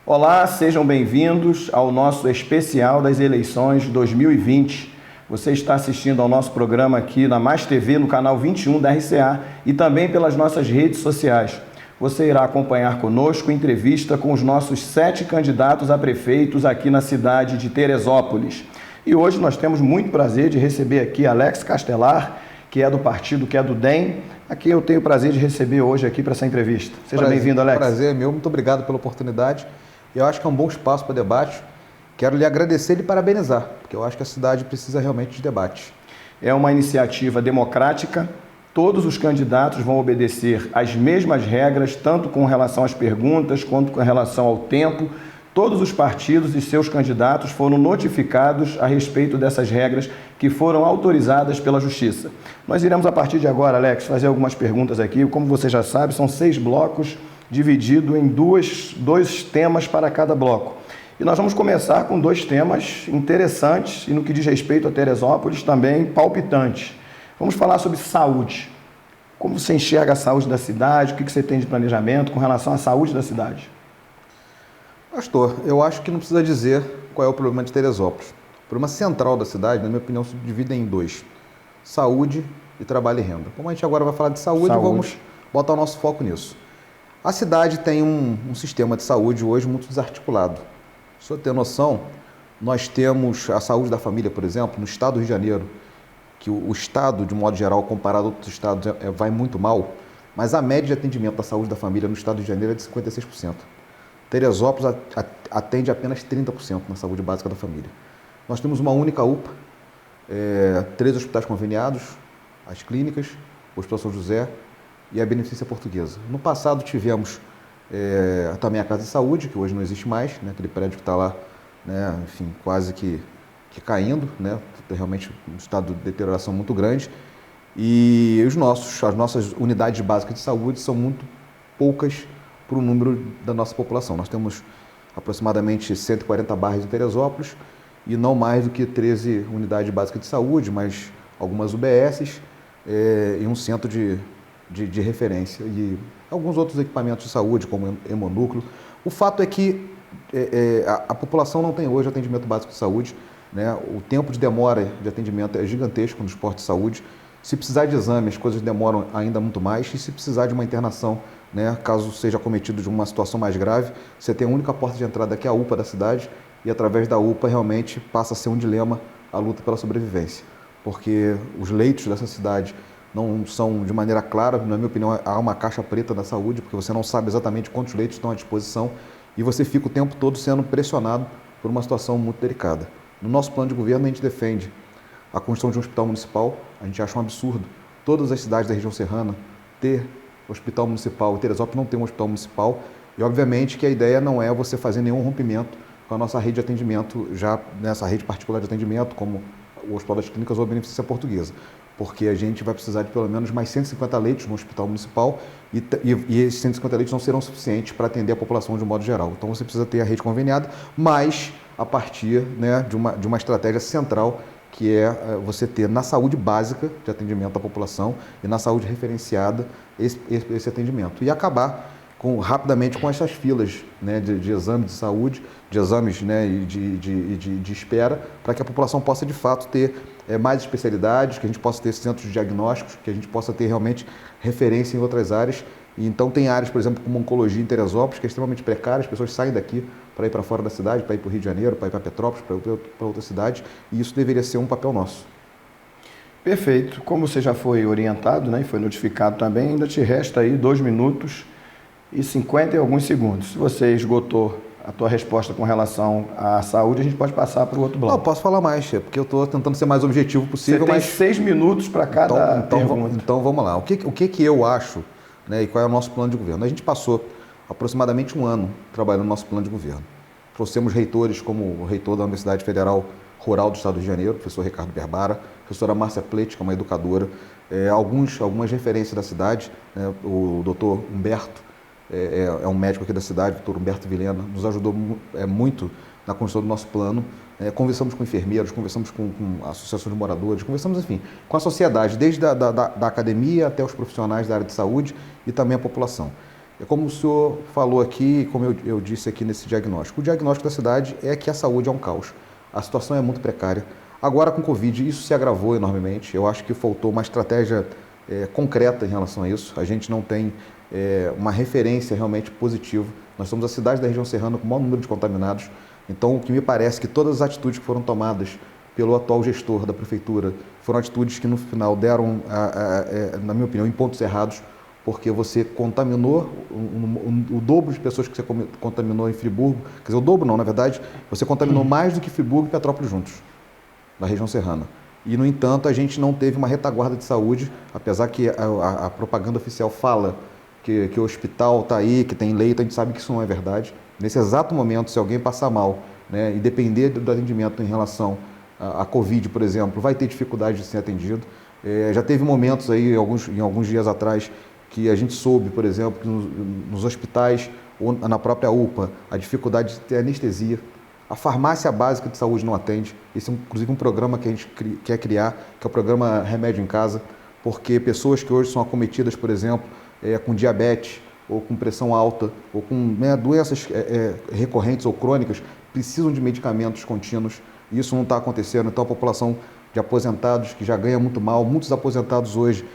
Olá, sejam bem-vindos ao nosso especial das eleições 2020. Você está assistindo ao nosso programa aqui na Mais TV, no canal 21 da RCA e também pelas nossas redes sociais. Você irá acompanhar conosco entrevista com os nossos 7 candidatos a prefeitos aqui na cidade de Teresópolis. E hoje nós temos muito prazer de receber aqui Alex Castelar, que é do partido, que é do DEM, a quem eu tenho o prazer de receber hoje aqui para essa entrevista. Seja bem-vindo, Alex. Prazer é meu, muito obrigado pela oportunidade. Eu acho que é um bom espaço para debate. Quero lhe agradecer e lhe parabenizar, porque eu acho que a cidade precisa realmente de debate. É uma iniciativa democrática, todos os candidatos vão obedecer às mesmas regras, tanto com relação às perguntas, quanto com relação ao tempo. Todos os partidos e seus candidatos foram notificados a respeito dessas regras que foram autorizadas pela Justiça. Nós iremos, a partir de agora, Alex, fazer algumas perguntas aqui. Como você já sabe, são 6 blocos, dividido em dois temas para cada bloco. E nós vamos começar com 2 temas interessantes e, no que diz respeito a Teresópolis, também palpitantes. Vamos falar sobre saúde. Como você enxerga a saúde da cidade? O que você tem de planejamento com relação à saúde da cidade? Pastor, eu acho que não precisa dizer qual é o problema de Teresópolis. O problema central da cidade, na minha opinião, se divide em 2. Saúde e trabalho e renda. Como a gente agora vai falar de saúde, vamos botar o nosso foco nisso. A cidade tem um sistema de saúde hoje muito desarticulado. Se você ter noção, nós temos a saúde da família, por exemplo, no estado do Rio de Janeiro, que o estado, de modo geral, comparado a outros estados, vai muito mal, mas a média de atendimento da saúde da família no estado do Rio de Janeiro é de 56%. Teresópolis atende apenas 30% na saúde básica da família. Nós temos uma única UPA, 3 hospitais conveniados, as clínicas, o Hospital São José e a Beneficência Portuguesa. No passado tivemos também a Casa de Saúde, que hoje não existe mais, né, aquele prédio que está lá, né, enfim, quase que caindo, né, realmente um estado de deterioração muito grande. E as nossas unidades básicas de saúde são muito poucas para o número da nossa população. Nós temos aproximadamente 140 bairros em Teresópolis e não mais do que 13 unidades básicas de saúde, mas algumas UBSs e um centro de referência e alguns outros equipamentos de saúde, como hemonúcleo. O fato é que a população não tem hoje atendimento básico de saúde, né? O tempo de demora de atendimento é gigantesco nos postos de saúde. Se precisar de exame, as coisas demoram ainda muito mais. E se precisar de uma internação, né, caso seja cometido de uma situação mais grave, você tem a única porta de entrada que é a UPA da cidade e através da UPA realmente passa a ser um dilema a luta pela sobrevivência. Porque os leitos dessa cidade não são de maneira clara, na minha opinião, há uma caixa preta da saúde, porque você não sabe exatamente quantos leitos estão à disposição e você fica o tempo todo sendo pressionado por uma situação muito delicada. No nosso plano de governo, a gente defende a construção de um hospital municipal. A gente acha um absurdo todas as cidades da região serrana ter hospital municipal. Teresópolis não tem um hospital municipal e, obviamente, que a ideia não é você fazer nenhum rompimento com a nossa rede de atendimento, já nessa rede particular de atendimento, como o Hospital das Clínicas ou a Beneficência Portuguesa, porque a gente vai precisar de pelo menos mais 150 leitos no hospital municipal e esses 150 leitos não serão suficientes para atender a população de um modo geral. Então você precisa ter a rede conveniada, mas a partir, né, de uma estratégia central, que é você ter na saúde básica de atendimento à população e na saúde referenciada esse atendimento. E acabar rapidamente com essas filas, né, de exames de saúde, de exames, né, e de espera, para que a população possa de fato ter mais especialidades, que a gente possa ter centros de diagnósticos, que a gente possa ter realmente referência em outras áreas. E então tem áreas, por exemplo, como oncologia em Teresópolis, que é extremamente precária, as pessoas saem daqui para ir para fora da cidade, para ir para o Rio de Janeiro, para ir para Petrópolis, para outra cidade, e isso deveria ser um papel nosso. Perfeito. Como você já foi orientado, né, e foi notificado também, ainda te resta aí 2 minutos e 50 e alguns segundos. Se você esgotou a tua resposta com relação à saúde, a gente pode passar para o outro bloco. Não, posso falar mais, porque eu estou tentando ser mais objetivo possível. Você tem 6 minutos para cada pergunta. Então vamos lá. O que eu acho, né, e qual é o nosso plano de governo? A gente passou aproximadamente 1 ano trabalhando no nosso plano de governo. Trouxemos reitores como o reitor da Universidade Federal Rural do Estado do Rio de Janeiro, professor Ricardo Berbara, professora Márcia Plete, que é uma educadora, algumas referências da cidade, né, o doutor Humberto, é um médico aqui da cidade, o doutor Humberto Vilhena, nos ajudou muito na construção do nosso plano. Conversamos com enfermeiros, conversamos com associações de moradores, conversamos, enfim, com a sociedade, desde da academia até os profissionais da área de saúde e também a população. É como o senhor falou aqui, como eu disse aqui nesse diagnóstico. O diagnóstico da cidade é que a saúde é um caos. A situação é muito precária. Agora, com o Covid, isso se agravou enormemente. Eu acho que faltou uma estratégia concreta em relação a isso. A gente não tem uma referência realmente positiva. Nós somos a cidade da região serrana com o maior número de contaminados. Então, o que me parece que todas as atitudes que foram tomadas pelo atual gestor da prefeitura foram atitudes que, no final, deram, na minha opinião, em pontos errados, porque você contaminou o dobro de pessoas que você contaminou em Friburgo. Quer dizer, o dobro não, na verdade, você contaminou mais do que Friburgo e Petrópolis juntos, na região serrana. E, no entanto, a gente não teve uma retaguarda de saúde, apesar que a propaganda oficial fala que o hospital está aí, que tem leito, a gente sabe que isso não é verdade. Nesse exato momento, se alguém passar mal, né, e depender do atendimento em relação à Covid, por exemplo, vai ter dificuldade de ser atendido. Já teve momentos aí, em alguns dias atrás, que a gente soube, por exemplo, que nos hospitais ou na própria UPA, a dificuldade de ter anestesia. A farmácia básica de saúde não atende. Esse é, inclusive, um programa que a gente quer criar, que é o programa Remédio em Casa, porque pessoas que hoje são acometidas, por exemplo, com diabetes, ou com pressão alta, ou com doenças recorrentes ou crônicas, precisam de medicamentos contínuos. E isso não está acontecendo. Então, a população de aposentados, que já ganha muito mal, muitos aposentados hoje,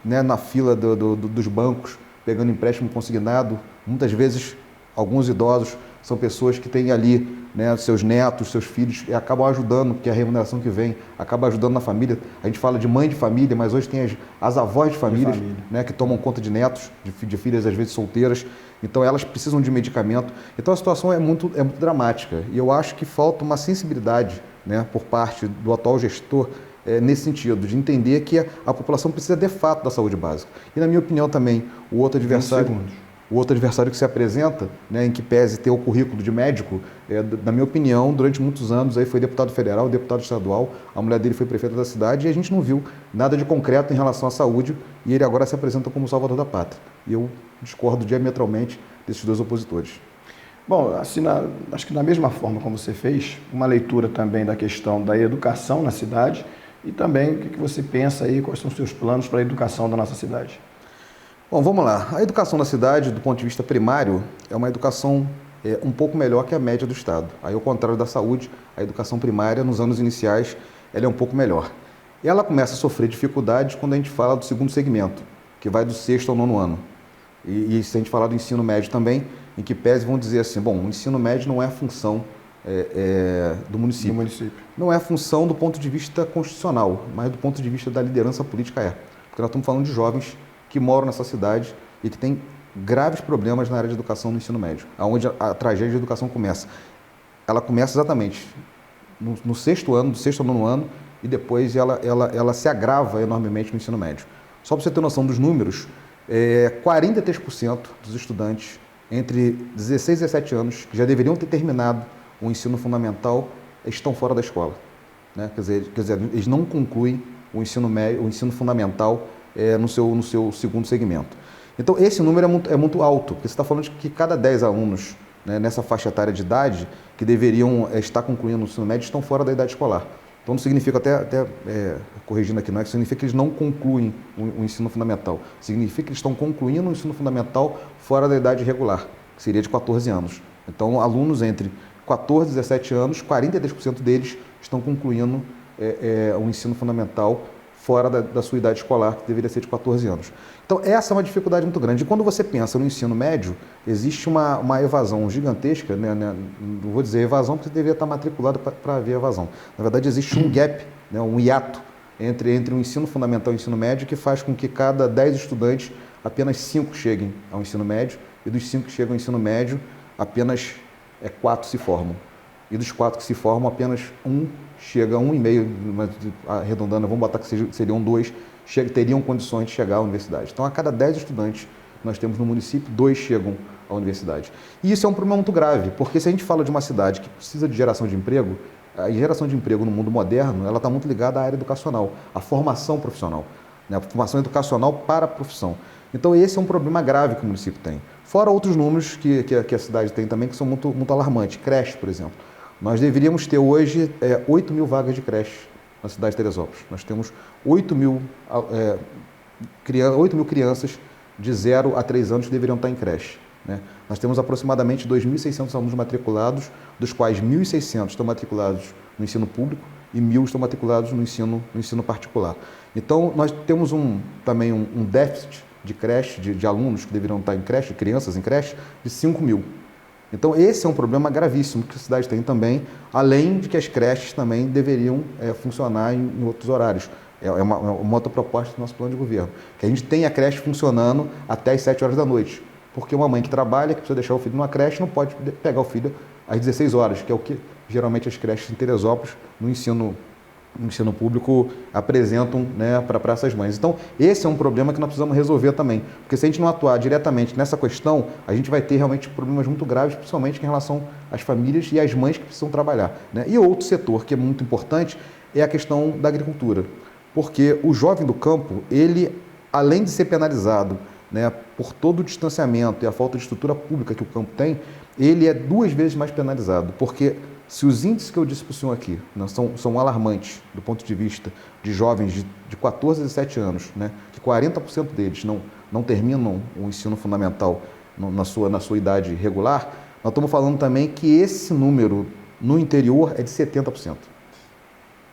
na fila dos bancos, pegando empréstimo consignado, muitas vezes, alguns idosos são pessoas que têm ali, né, seus netos, seus filhos, e acabam ajudando, porque a remuneração que vem acaba ajudando na família. A gente fala de mãe de família, mas hoje tem as avós de famílias, né, que tomam conta de netos, de filhas às vezes solteiras. Então elas precisam de medicamento. Então a situação é muito dramática. E eu acho que falta uma sensibilidade, né, por parte do atual gestor, nesse sentido, de entender que a população precisa de fato da saúde básica. E na minha opinião também, o outro adversário que se apresenta, né, em que pese ter o currículo de médico, na minha opinião, durante muitos anos aí foi deputado federal, deputado estadual, a mulher dele foi prefeita da cidade e a gente não viu nada de concreto em relação à saúde e ele agora se apresenta como salvador da pátria. E eu discordo diametralmente desses dois opositores. Bom, assim, acho que da mesma forma como você fez, uma leitura também da questão da educação na cidade e também o que você pensa aí, quais são os seus planos para a educação da nossa cidade. Bom, vamos lá. A educação na cidade, do ponto de vista primário, é uma educação um pouco melhor que a média do Estado. Aí, ao contrário da saúde, a educação primária, nos anos iniciais, ela é um pouco melhor. E ela começa a sofrer dificuldades quando a gente fala do segundo segmento, que vai do 6º ao 9º ano. E se a gente falar do ensino médio também, em que pese vão dizer assim, bom, o ensino médio não é a função do município. Não é a função do ponto de vista constitucional, mas do ponto de vista da liderança política é. Porque nós estamos falando de jovens que moram nessa cidade e que têm graves problemas na área de educação no ensino médio, onde a tragédia de educação começa. Ela começa exatamente no 6º ano, do 6º ao 9º ano, e depois ela se agrava enormemente no ensino médio. Só para você ter noção dos números, 43% dos estudantes entre 16 e 17 anos, que já deveriam ter terminado o ensino fundamental, estão fora da escola. Né? Quer dizer, eles não concluem o ensino médio, o ensino fundamental no seu segundo segmento. Então, esse número é muito alto, porque você está falando de que cada 10 alunos, né, nessa faixa etária de idade, que deveriam estar concluindo o ensino médio, estão fora da idade escolar. Então, não significa, até corrigindo aqui, não é que significa que eles não concluem o ensino fundamental. Significa que eles estão concluindo o ensino fundamental fora da idade regular, que seria de 14 anos. Então, alunos entre 14 e 17 anos, 43% deles estão concluindo o ensino fundamental fora da sua idade escolar, que deveria ser de 14 anos. Então, essa é uma dificuldade muito grande. E quando você pensa no ensino médio, existe uma evasão gigantesca, né? Não vou dizer evasão, porque você deveria estar matriculado para haver evasão. Na verdade, existe um gap, né? Um hiato entre o ensino fundamental e o ensino médio, que faz com que cada 10 estudantes, apenas 5 cheguem ao ensino médio, e dos 5 que chegam ao ensino médio, apenas 4 se formam. E dos 4 que se formam, apenas 1 chega, 1,5, mas arredondando, vamos botar que seriam 2, teriam condições de chegar à universidade. Então, a cada 10 estudantes que nós temos no município, 2 chegam à universidade. E isso é um problema muito grave, porque se a gente fala de uma cidade que precisa de geração de emprego, a geração de emprego no mundo moderno, ela está muito ligada à área educacional, à formação profissional, né? A formação educacional para a profissão. Então, esse é um problema grave que o município tem. Fora outros números que a cidade tem também, que são muito, muito alarmantes. Creche, por exemplo. Nós deveríamos ter hoje 8 mil vagas de creche na cidade de Teresópolis. Nós temos 8 mil crianças de 0 a 3 anos que deveriam estar em creche, né? Nós temos aproximadamente 2.600 alunos matriculados, dos quais 1.600 estão matriculados no ensino público e 1.000 estão matriculados no ensino particular. Então, nós temos também um déficit de creche, de alunos que deveriam estar em creche, crianças em creche, de 5.000. Então, esse é um problema gravíssimo que a cidade tem também, além de que as creches também deveriam funcionar em outros horários. É uma outra proposta do nosso plano de governo, que a gente tem a creche funcionando até as 7 horas da noite, porque uma mãe que trabalha, que precisa deixar o filho numa creche, não pode pegar o filho às 16 horas, que é o que geralmente as creches em Teresópolis, no ensino público, apresentam, né, para essas mães. Então, esse é um problema que nós precisamos resolver também, porque se a gente não atuar diretamente nessa questão, a gente vai ter realmente problemas muito graves, principalmente em relação às famílias e às mães que precisam trabalhar, né? E outro setor que é muito importante é a questão da agricultura, porque o jovem do campo, ele, além de ser penalizado, né, por todo o distanciamento e a falta de estrutura pública que o campo tem, ele é 2 vezes mais penalizado, porque se os índices que eu disse para o senhor aqui, né, são alarmantes do ponto de vista de jovens de 14 a 17 anos, né, que 40% deles não terminam o ensino fundamental na sua idade regular, nós estamos falando também que esse número no interior é de 70%.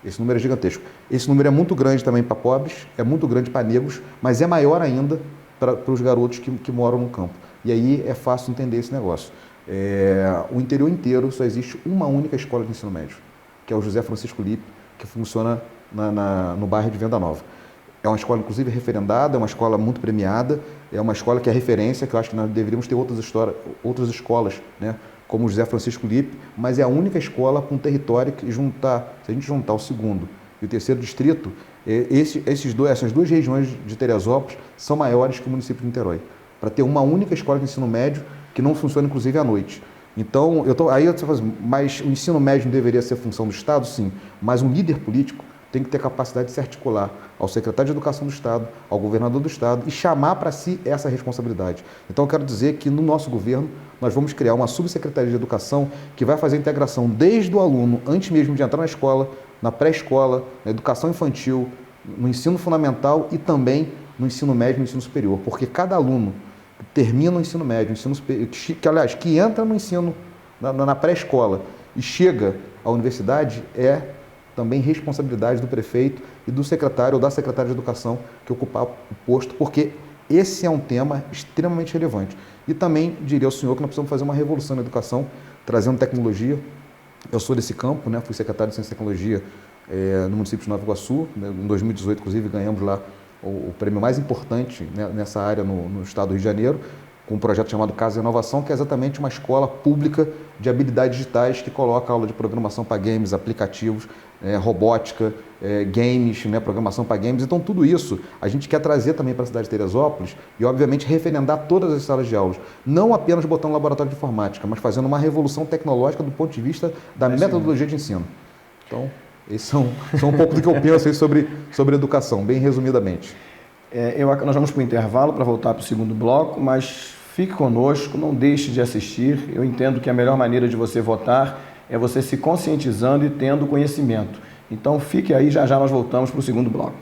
Esse número é gigantesco. Esse número é muito grande também para pobres, é muito grande para negros, mas é maior ainda para os garotos que moram no campo. E aí é fácil entender esse negócio. O interior inteiro só existe uma única escola de ensino médio, que é o José Francisco Lippe, que funciona no bairro de Venda Nova. É uma escola, inclusive, referendada, é uma escola muito premiada, é uma escola que é referência, que eu acho que nós deveríamos ter outras escolas, né, como o José Francisco Lippe, mas é a única escola com território que se a gente juntar o 2º e o 3º distrito, essas 2 regiões de Teresópolis são maiores que o município de Niterói, para ter uma única escola de ensino médio que não funciona, inclusive, à noite. Então, mas o ensino médio não deveria ser função do Estado? Sim, mas um líder político tem que ter capacidade de se articular ao secretário de Educação do Estado, ao governador do Estado e chamar para si essa responsabilidade. Então, eu quero dizer que no nosso governo nós vamos criar uma subsecretaria de Educação que vai fazer a integração desde o aluno, antes mesmo de entrar na escola, na pré-escola, na educação infantil, no ensino fundamental e também no ensino médio e no ensino superior, porque cada aluno que termina o ensino médio, que entra no ensino, na pré-escola e chega à universidade, é também responsabilidade do prefeito e do secretário ou da secretária de Educação que ocupar o posto, porque esse é um tema extremamente relevante. E também diria ao senhor que nós precisamos fazer uma revolução na educação, trazendo tecnologia. Eu sou desse campo, né? Fui secretário de Ciência e Tecnologia no município de Nova Iguaçu, né? Em 2018, inclusive, ganhamos lá o prêmio mais importante, né, nessa área no estado do Rio de Janeiro, com um projeto chamado Casa de Inovação, que é exatamente uma escola pública de habilidades digitais que coloca aula de programação para games, aplicativos, robótica, games, né, programação para games. Então, tudo isso a gente quer trazer também para a cidade de Teresópolis e, obviamente, referendar todas as salas de aulas. Não apenas botando laboratório de informática, mas fazendo uma revolução tecnológica do ponto de vista da metodologia de ensino. Então, esses são um pouco do que eu penso aí sobre educação, bem resumidamente. Nós vamos para o intervalo para voltar para o segundo bloco, mas fique conosco, não deixe de assistir. Eu entendo que a melhor maneira de você votar é você se conscientizando e tendo conhecimento. Então fique aí, já nós voltamos para o segundo bloco.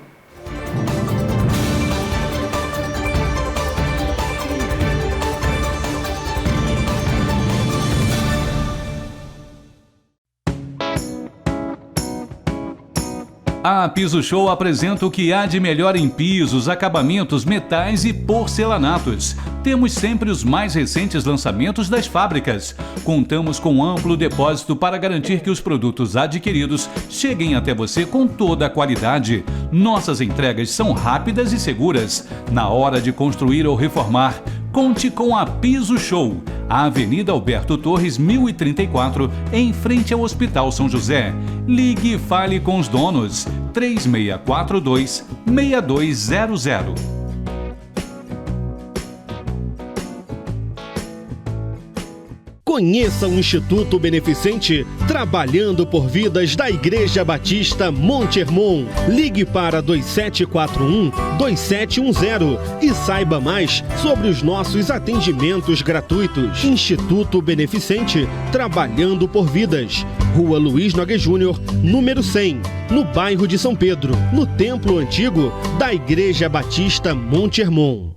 A Piso Show apresenta o que há de melhor em pisos, acabamentos, metais e porcelanatos. Temos sempre os mais recentes lançamentos das fábricas. Contamos com amplo depósito para garantir que os produtos adquiridos cheguem até você com toda a qualidade. Nossas entregas são rápidas e seguras. Na hora de construir ou reformar, conte com a Piso Show. A Avenida Alberto Torres, 1034, em frente ao Hospital São José. Ligue e fale com os donos. 3642-6200. Conheça o Instituto Beneficente Trabalhando por Vidas da Igreja Batista Monte Hermon. Ligue para 2741-2710 e saiba mais sobre os nossos atendimentos gratuitos. Instituto Beneficente Trabalhando por Vidas. Rua Luiz Nogueira Júnior, número 100, no bairro de São Pedro, no Templo Antigo da Igreja Batista Monte Hermon.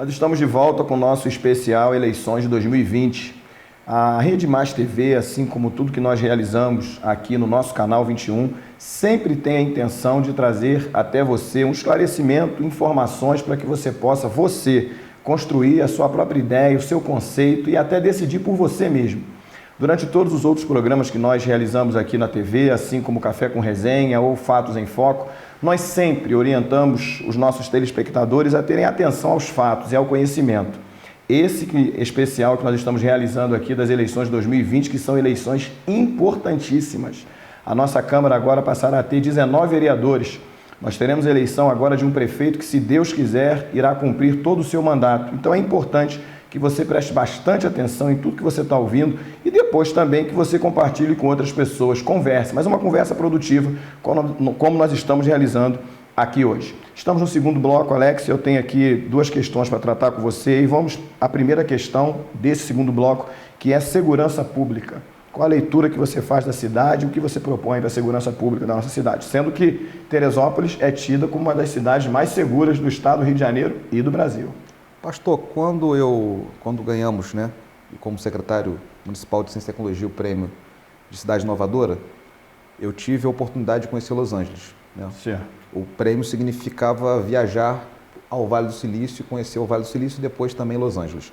Nós estamos de volta com o nosso especial Eleições de 2020. A Rede Mais TV, assim como tudo que nós realizamos aqui no nosso canal 21, sempre tem a intenção de trazer até você um esclarecimento, informações para que você possa, construir a sua própria ideia, o seu conceito e até decidir por você mesmo. Durante todos os outros programas que nós realizamos aqui na TV, assim como Café com Resenha ou Fatos em Foco, nós sempre orientamos os nossos telespectadores a terem atenção aos fatos e ao conhecimento. Esse especial que nós estamos realizando aqui das eleições de 2020, que são eleições importantíssimas. A nossa Câmara agora passará a ter 19 vereadores. Nós teremos eleição agora de um prefeito que, se Deus quiser, irá cumprir todo o seu mandato. Então é importante que você preste bastante atenção em tudo que você está ouvindo e depois também que você compartilhe com outras pessoas, converse, mas uma conversa produtiva, como nós estamos realizando aqui hoje. Estamos no segundo bloco, Alex, eu tenho aqui duas questões para tratar com você e vamos à primeira questão desse segundo bloco, que é segurança pública. Qual a leitura que você faz da cidade e o que você propõe para a segurança pública da nossa cidade? Sendo que Teresópolis é tida como uma das cidades mais seguras do estado do Rio de Janeiro e do Brasil. Pastor, quando ganhamos, né, e como secretário municipal de Ciência e Tecnologia, o prêmio de Cidade Inovadora, eu tive a oportunidade de conhecer Los Angeles. Né? Certo. O prêmio significava viajar ao Vale do Silício, conhecer o Vale do Silício e depois também Los Angeles.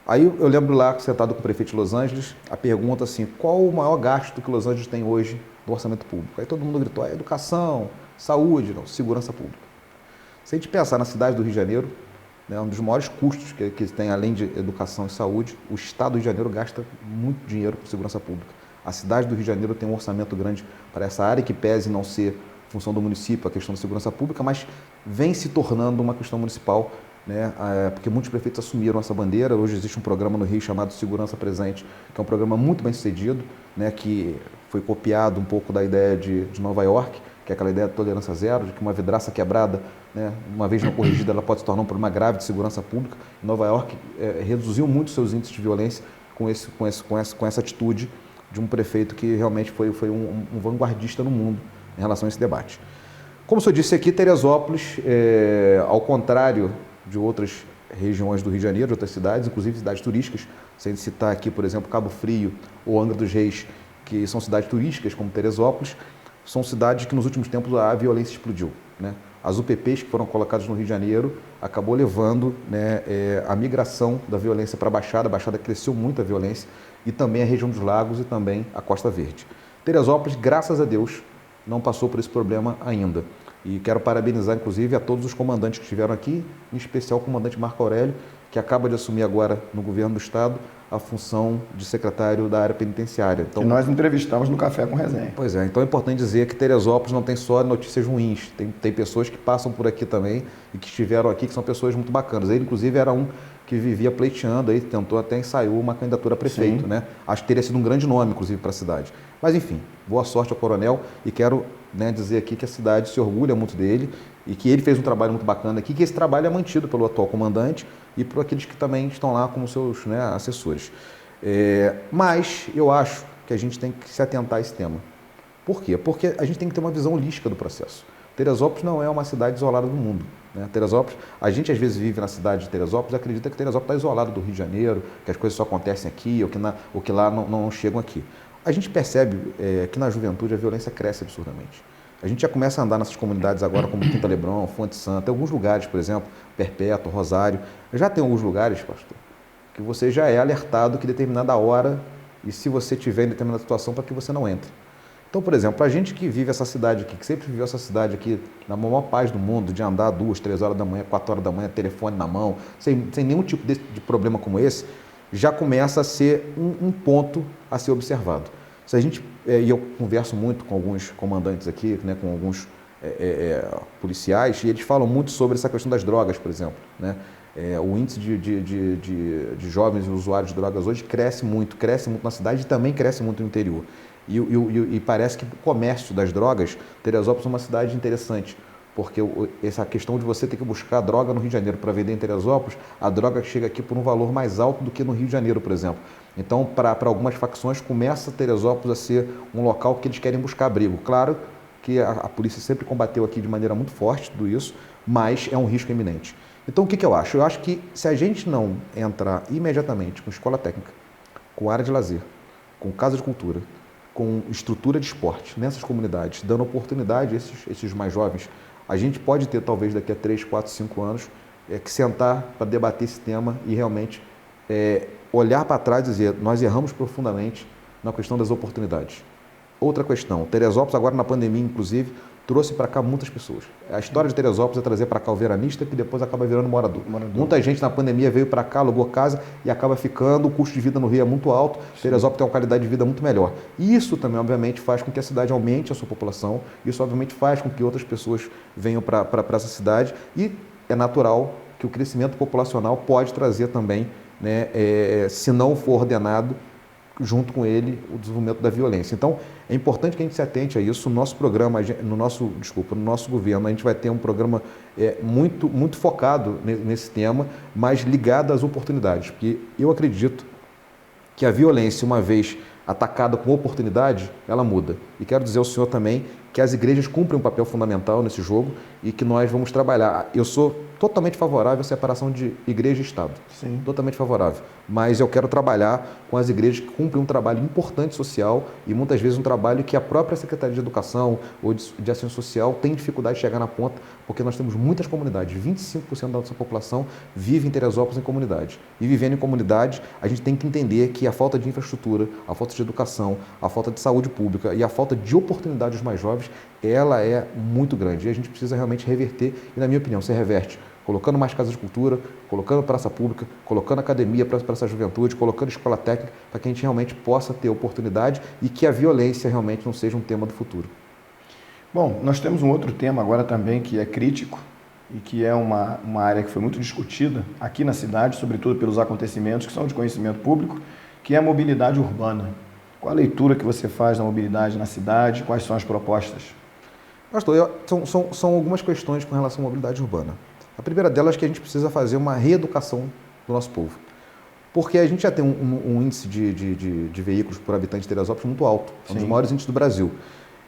Aí eu lembro lá, sentado com o prefeito de Los Angeles, a pergunta assim, qual o maior gasto que Los Angeles tem hoje no orçamento público? Aí todo mundo gritou, educação, saúde, não, segurança pública. Se a gente pensar na cidade do Rio de Janeiro, né, um dos maiores custos que tem, além de educação e saúde, o estado do Rio de Janeiro gasta muito dinheiro com segurança pública. A cidade do Rio de Janeiro tem um orçamento grande para essa área, que pese não ser função do município, a questão da segurança pública, mas vem se tornando uma questão municipal, né, porque muitos prefeitos assumiram essa bandeira. Hoje existe um programa no Rio chamado Segurança Presente, que é um programa muito bem sucedido, né, que foi copiado um pouco da ideia de Nova York, que é aquela ideia de tolerância zero, de que uma vidraça quebrada, né, uma vez não corrigida, ela pode se tornar um problema grave de segurança pública. Em Nova York reduziu muito seus índices de violência com essa atitude de um prefeito que realmente foi um vanguardista no mundo em relação a esse debate. Como eu disse aqui, Teresópolis, ao contrário de outras regiões do Rio de Janeiro, de outras cidades, inclusive cidades turísticas, sem citar aqui, por exemplo, Cabo Frio ou Angra dos Reis, que são cidades turísticas como Teresópolis, são cidades que nos últimos tempos a violência explodiu. Né? As UPPs que foram colocadas no Rio de Janeiro acabou levando, né, a migração da violência para a Baixada cresceu muito a violência, e também a região dos Lagos e também a Costa Verde. Teresópolis, graças a Deus, não passou por esse problema ainda. E quero parabenizar, inclusive, a todos os comandantes que estiveram aqui, em especial o comandante Marco Aurélio, que acaba de assumir agora no governo do Estado a função de secretário da área penitenciária. Então, que nós entrevistamos no Café com Resenha. Pois é, então é importante dizer que Teresópolis não tem só notícias ruins, tem pessoas que passam por aqui também e que estiveram aqui, que são pessoas muito bacanas. Ele, inclusive, era um que vivia pleiteando, aí, tentou até ensaiou uma candidatura a prefeito, né? Acho que teria sido um grande nome, inclusive, para a cidade. Mas, enfim, boa sorte ao coronel e quero, né, dizer aqui que a cidade se orgulha muito dele e que ele fez um trabalho muito bacana aqui, que esse trabalho é mantido pelo atual comandante e por aqueles que também estão lá como seus, né, assessores. Mas eu acho que a gente tem que se atentar a esse tema. Por quê? Porque a gente tem que ter uma visão holística do processo. Teresópolis não é uma cidade isolada do mundo. Né? Teresópolis, a gente às vezes vive na cidade de Teresópolis e acredita que Teresópolis está isolado do Rio de Janeiro, que as coisas só acontecem aqui ou que lá não chegam aqui. A gente percebe que na juventude a violência cresce absurdamente. A gente já começa a andar nessas comunidades agora, como Quinta Lebrão, Fonte Santa, alguns lugares, por exemplo, Perpétuo, Rosário. Já tem alguns lugares, pastor, que você já é alertado que determinada hora, e se você estiver em determinada situação, para que você não entre. Então, por exemplo, a gente que vive essa cidade aqui, que sempre viveu essa cidade aqui na maior paz do mundo, de andar 2, 3 horas da manhã, 4 horas da manhã, telefone na mão, sem nenhum tipo de problema como esse, já começa a ser um ponto a ser observado. Se a gente, e eu converso muito com alguns comandantes aqui, né, com alguns policiais, e eles falam muito sobre essa questão das drogas, por exemplo. Né? O índice de jovens usuários de drogas hoje cresce muito na cidade e também cresce muito no interior. E parece que o comércio das drogas, Teresópolis é uma cidade interessante, porque essa questão de você ter que buscar droga no Rio de Janeiro para vender em Teresópolis, a droga chega aqui por um valor mais alto do que no Rio de Janeiro, por exemplo. Então, para algumas facções, começa Teresópolis a ser um local que eles querem buscar abrigo. Claro que a polícia sempre combateu aqui de maneira muito forte tudo isso, mas é um risco iminente. Então, o que eu acho? Eu acho que se a gente não entrar imediatamente com escola técnica, com área de lazer, com casa de cultura, com estrutura de esporte nessas comunidades, dando oportunidade a esses mais jovens, a gente pode ter, talvez, daqui a 3, 4, 5 anos, que sentar para debater esse tema e realmente olhar para trás e dizer, nós erramos profundamente na questão das oportunidades. Outra questão, Teresópolis, agora na pandemia, inclusive, trouxe para cá muitas pessoas. A história de Teresópolis é trazer para cá o veranista, que depois acaba virando morador. Muita gente na pandemia veio para cá, alugou casa e acaba ficando, o custo de vida no Rio é muito alto, Teresópolis tem uma qualidade de vida muito melhor. E isso também, obviamente, faz com que a cidade aumente a sua população, isso, obviamente, faz com que outras pessoas venham para essa cidade e é natural que o crescimento populacional pode trazer também, né, se não for ordenado, junto com ele, o desenvolvimento da violência. Então, é importante que a gente se atente a isso. No nosso programa, no nosso governo, a gente vai ter um programa muito focado nesse tema, mas ligado às oportunidades, porque eu acredito que a violência, uma vez atacada com oportunidade, ela muda. E quero dizer ao senhor também que as igrejas cumprem um papel fundamental nesse jogo e que nós vamos trabalhar. Eu sou totalmente favorável à separação de igreja e Estado. Sim. Totalmente favorável. Mas eu quero trabalhar com as igrejas que cumprem um trabalho importante social e muitas vezes um trabalho que a própria Secretaria de Educação ou de Ação Social tem dificuldade de chegar na ponta, porque nós temos muitas comunidades. 25% da nossa população vive em Teresópolis em comunidade. E vivendo em comunidade, a gente tem que entender que a falta de infraestrutura, a falta de educação, a falta de saúde pública e a falta de oportunidades dos mais jovens, ela é muito grande. E a gente precisa realmente reverter, e na minha opinião, se reverte colocando mais casas de cultura, colocando praça pública, colocando academia para essa juventude, colocando escola técnica, para que a gente realmente possa ter oportunidade e que a violência realmente não seja um tema do futuro. Bom, nós temos um outro tema agora também que é crítico e que é uma área que foi muito discutida aqui na cidade, sobretudo pelos acontecimentos que são de conhecimento público, que é a mobilidade urbana. Qual a leitura que você faz da mobilidade na cidade? Quais são as propostas? Pastor, são algumas questões com relação à mobilidade urbana. A primeira delas é que a gente precisa fazer uma reeducação do nosso povo. Porque a gente já tem um índice de veículos por habitante de Teresópolis muito alto, um dos maiores índices do Brasil.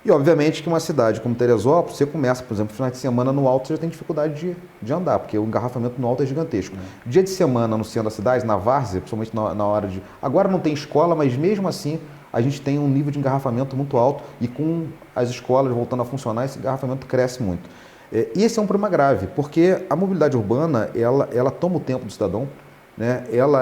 E, obviamente, que uma cidade como Teresópolis, você começa, por exemplo, final de semana no alto, você já tem dificuldade de andar, porque o engarrafamento no alto é gigantesco. Dia de semana no centro da cidade, na várzea, principalmente na hora de... Agora não tem escola, mas mesmo assim a gente tem um nível de engarrafamento muito alto e com as escolas voltando a funcionar, esse engarrafamento cresce muito. E esse é um problema grave, porque a mobilidade urbana, ela toma o tempo do cidadão, né? Ela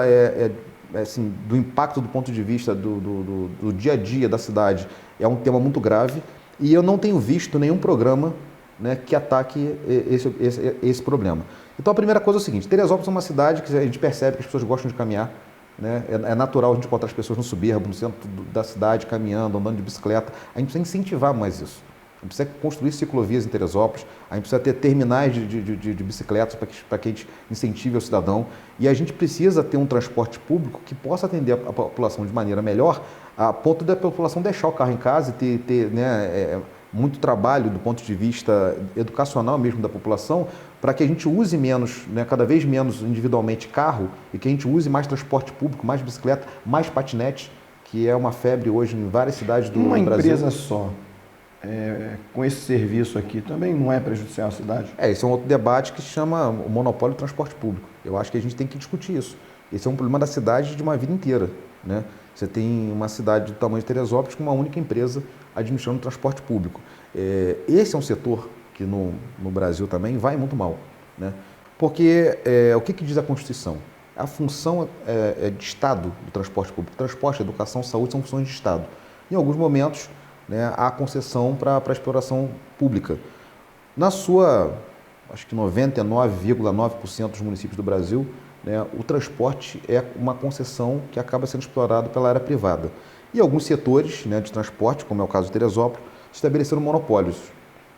assim, do impacto do ponto de vista do dia a dia da cidade, é um tema muito grave e eu não tenho visto nenhum programa, né, que ataque esse problema. Então a primeira coisa é o seguinte, Teresópolis é uma cidade que a gente percebe que as pessoas gostam de caminhar, né? É natural a gente encontrar as pessoas no subúrbio, no centro da cidade, caminhando, andando de bicicleta, a gente precisa incentivar mais isso. A gente precisa construir ciclovias em Teresópolis, a gente precisa ter terminais de bicicletas para que a gente incentive o cidadão e a gente precisa ter um transporte público que possa atender a população de maneira melhor, a ponto da população deixar o carro em casa e ter né, muito trabalho do ponto de vista educacional mesmo da população, para que a gente use menos, né, cada vez menos individualmente carro e que a gente use mais transporte público, mais bicicleta, mais patinete, que é uma febre hoje em várias cidades do Brasil. Uma empresa só. Com esse serviço aqui, também não é prejudicial à cidade? Esse é um outro debate que se chama o monopólio do transporte público. Eu acho que a gente tem que discutir isso. Esse é um problema da cidade de uma vida inteira, né? Você tem uma cidade do tamanho de Teresópolis com uma única empresa administrando o transporte público. Esse é um setor que no Brasil também vai muito mal, né? Porque o que diz a Constituição? A função de Estado do transporte público. Transporte, educação, saúde são funções de Estado. Em alguns momentos, né, há concessão para a exploração pública. Na sua, acho que 99,9% dos municípios do Brasil, né, o transporte é uma concessão que acaba sendo explorado pela área privada. E alguns setores, né, de transporte, como é o caso de Teresópolis, estabeleceram monopólios,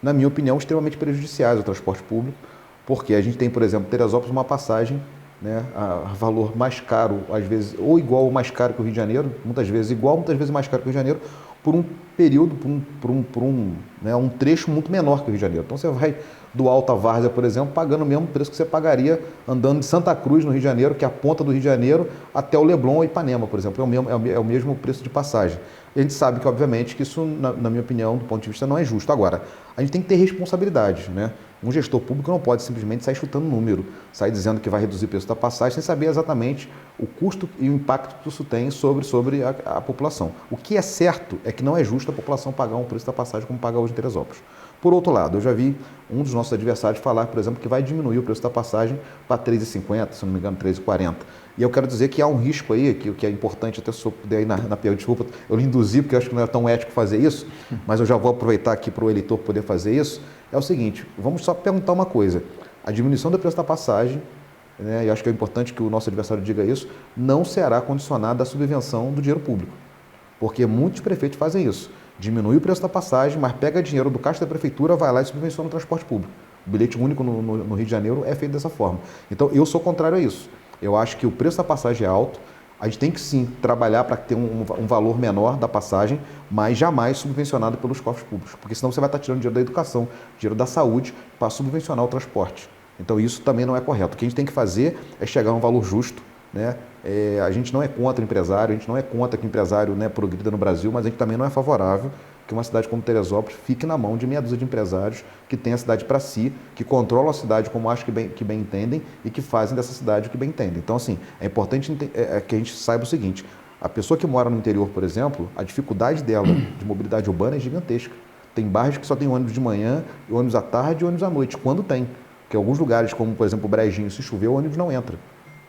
na minha opinião, extremamente prejudiciais ao transporte público, porque a gente tem, por exemplo, Teresópolis, uma passagem, né, a valor mais caro, às vezes, ou igual ou mais caro que o Rio de Janeiro, muitas vezes igual, muitas vezes mais caro que o Rio de Janeiro, por um período, um trecho muito menor que o Rio de Janeiro. Então você vai do Alta Várzea, por exemplo, pagando o mesmo preço que você pagaria andando de Santa Cruz, no Rio de Janeiro, que é a ponta do Rio de Janeiro, até o Leblon ou Ipanema, por exemplo. É o mesmo preço de passagem. E a gente sabe que, obviamente, que isso, na minha opinião, do ponto de vista, não é justo. Agora, a gente tem que ter responsabilidade, né? Um gestor público não pode simplesmente sair chutando número, sair dizendo que vai reduzir o preço da passagem sem saber exatamente o custo e o impacto que isso tem sobre a população. O que é certo é que não é justo a população pagar um preço da passagem como paga hoje em Teresópolis. Por outro lado, eu já vi um dos nossos adversários falar, por exemplo, que vai diminuir o preço da passagem para R$ 3,50, se não me engano, R$ 3,40. E eu quero dizer que há um risco aí, que é importante, até se eu puder ir na pergunta, desculpa, eu lhe induzi porque eu acho que não é tão ético fazer isso, mas eu já vou aproveitar aqui para o eleitor poder fazer isso. É o seguinte, vamos só perguntar uma coisa. A diminuição do preço da passagem, né, e eu acho que é importante que o nosso adversário diga isso, não será condicionada à subvenção do dinheiro público. Porque muitos prefeitos fazem isso. Diminui o preço da passagem, mas pega dinheiro do caixa da prefeitura, vai lá e subvenciona o transporte público. O bilhete único no Rio de Janeiro é feito dessa forma. Então, eu sou contrário a isso. Eu acho que o preço da passagem é alto, a gente tem que sim trabalhar para ter um valor menor da passagem, mas jamais subvencionado pelos cofres públicos, porque senão você vai estar tirando dinheiro da educação, dinheiro da saúde para subvencionar o transporte. Então, isso também não é correto. O que a gente tem que fazer é chegar a um valor justo, né? A gente não é contra o empresário, a gente não é contra que o empresário, né, progrida no Brasil, mas a gente também não é favorável que uma cidade como Teresópolis fique na mão de meia dúzia de empresários que têm a cidade para si, que controlam a cidade como acham que bem entendem e que fazem dessa cidade o que bem entendem. Então, assim, é importante que a gente saiba o seguinte, a pessoa que mora no interior, por exemplo, a dificuldade dela de mobilidade urbana é gigantesca. Tem bairros que só tem ônibus de manhã, ônibus à tarde e ônibus à noite, quando tem. Porque alguns lugares, como por exemplo o Brejinho, se chover, o ônibus não entra.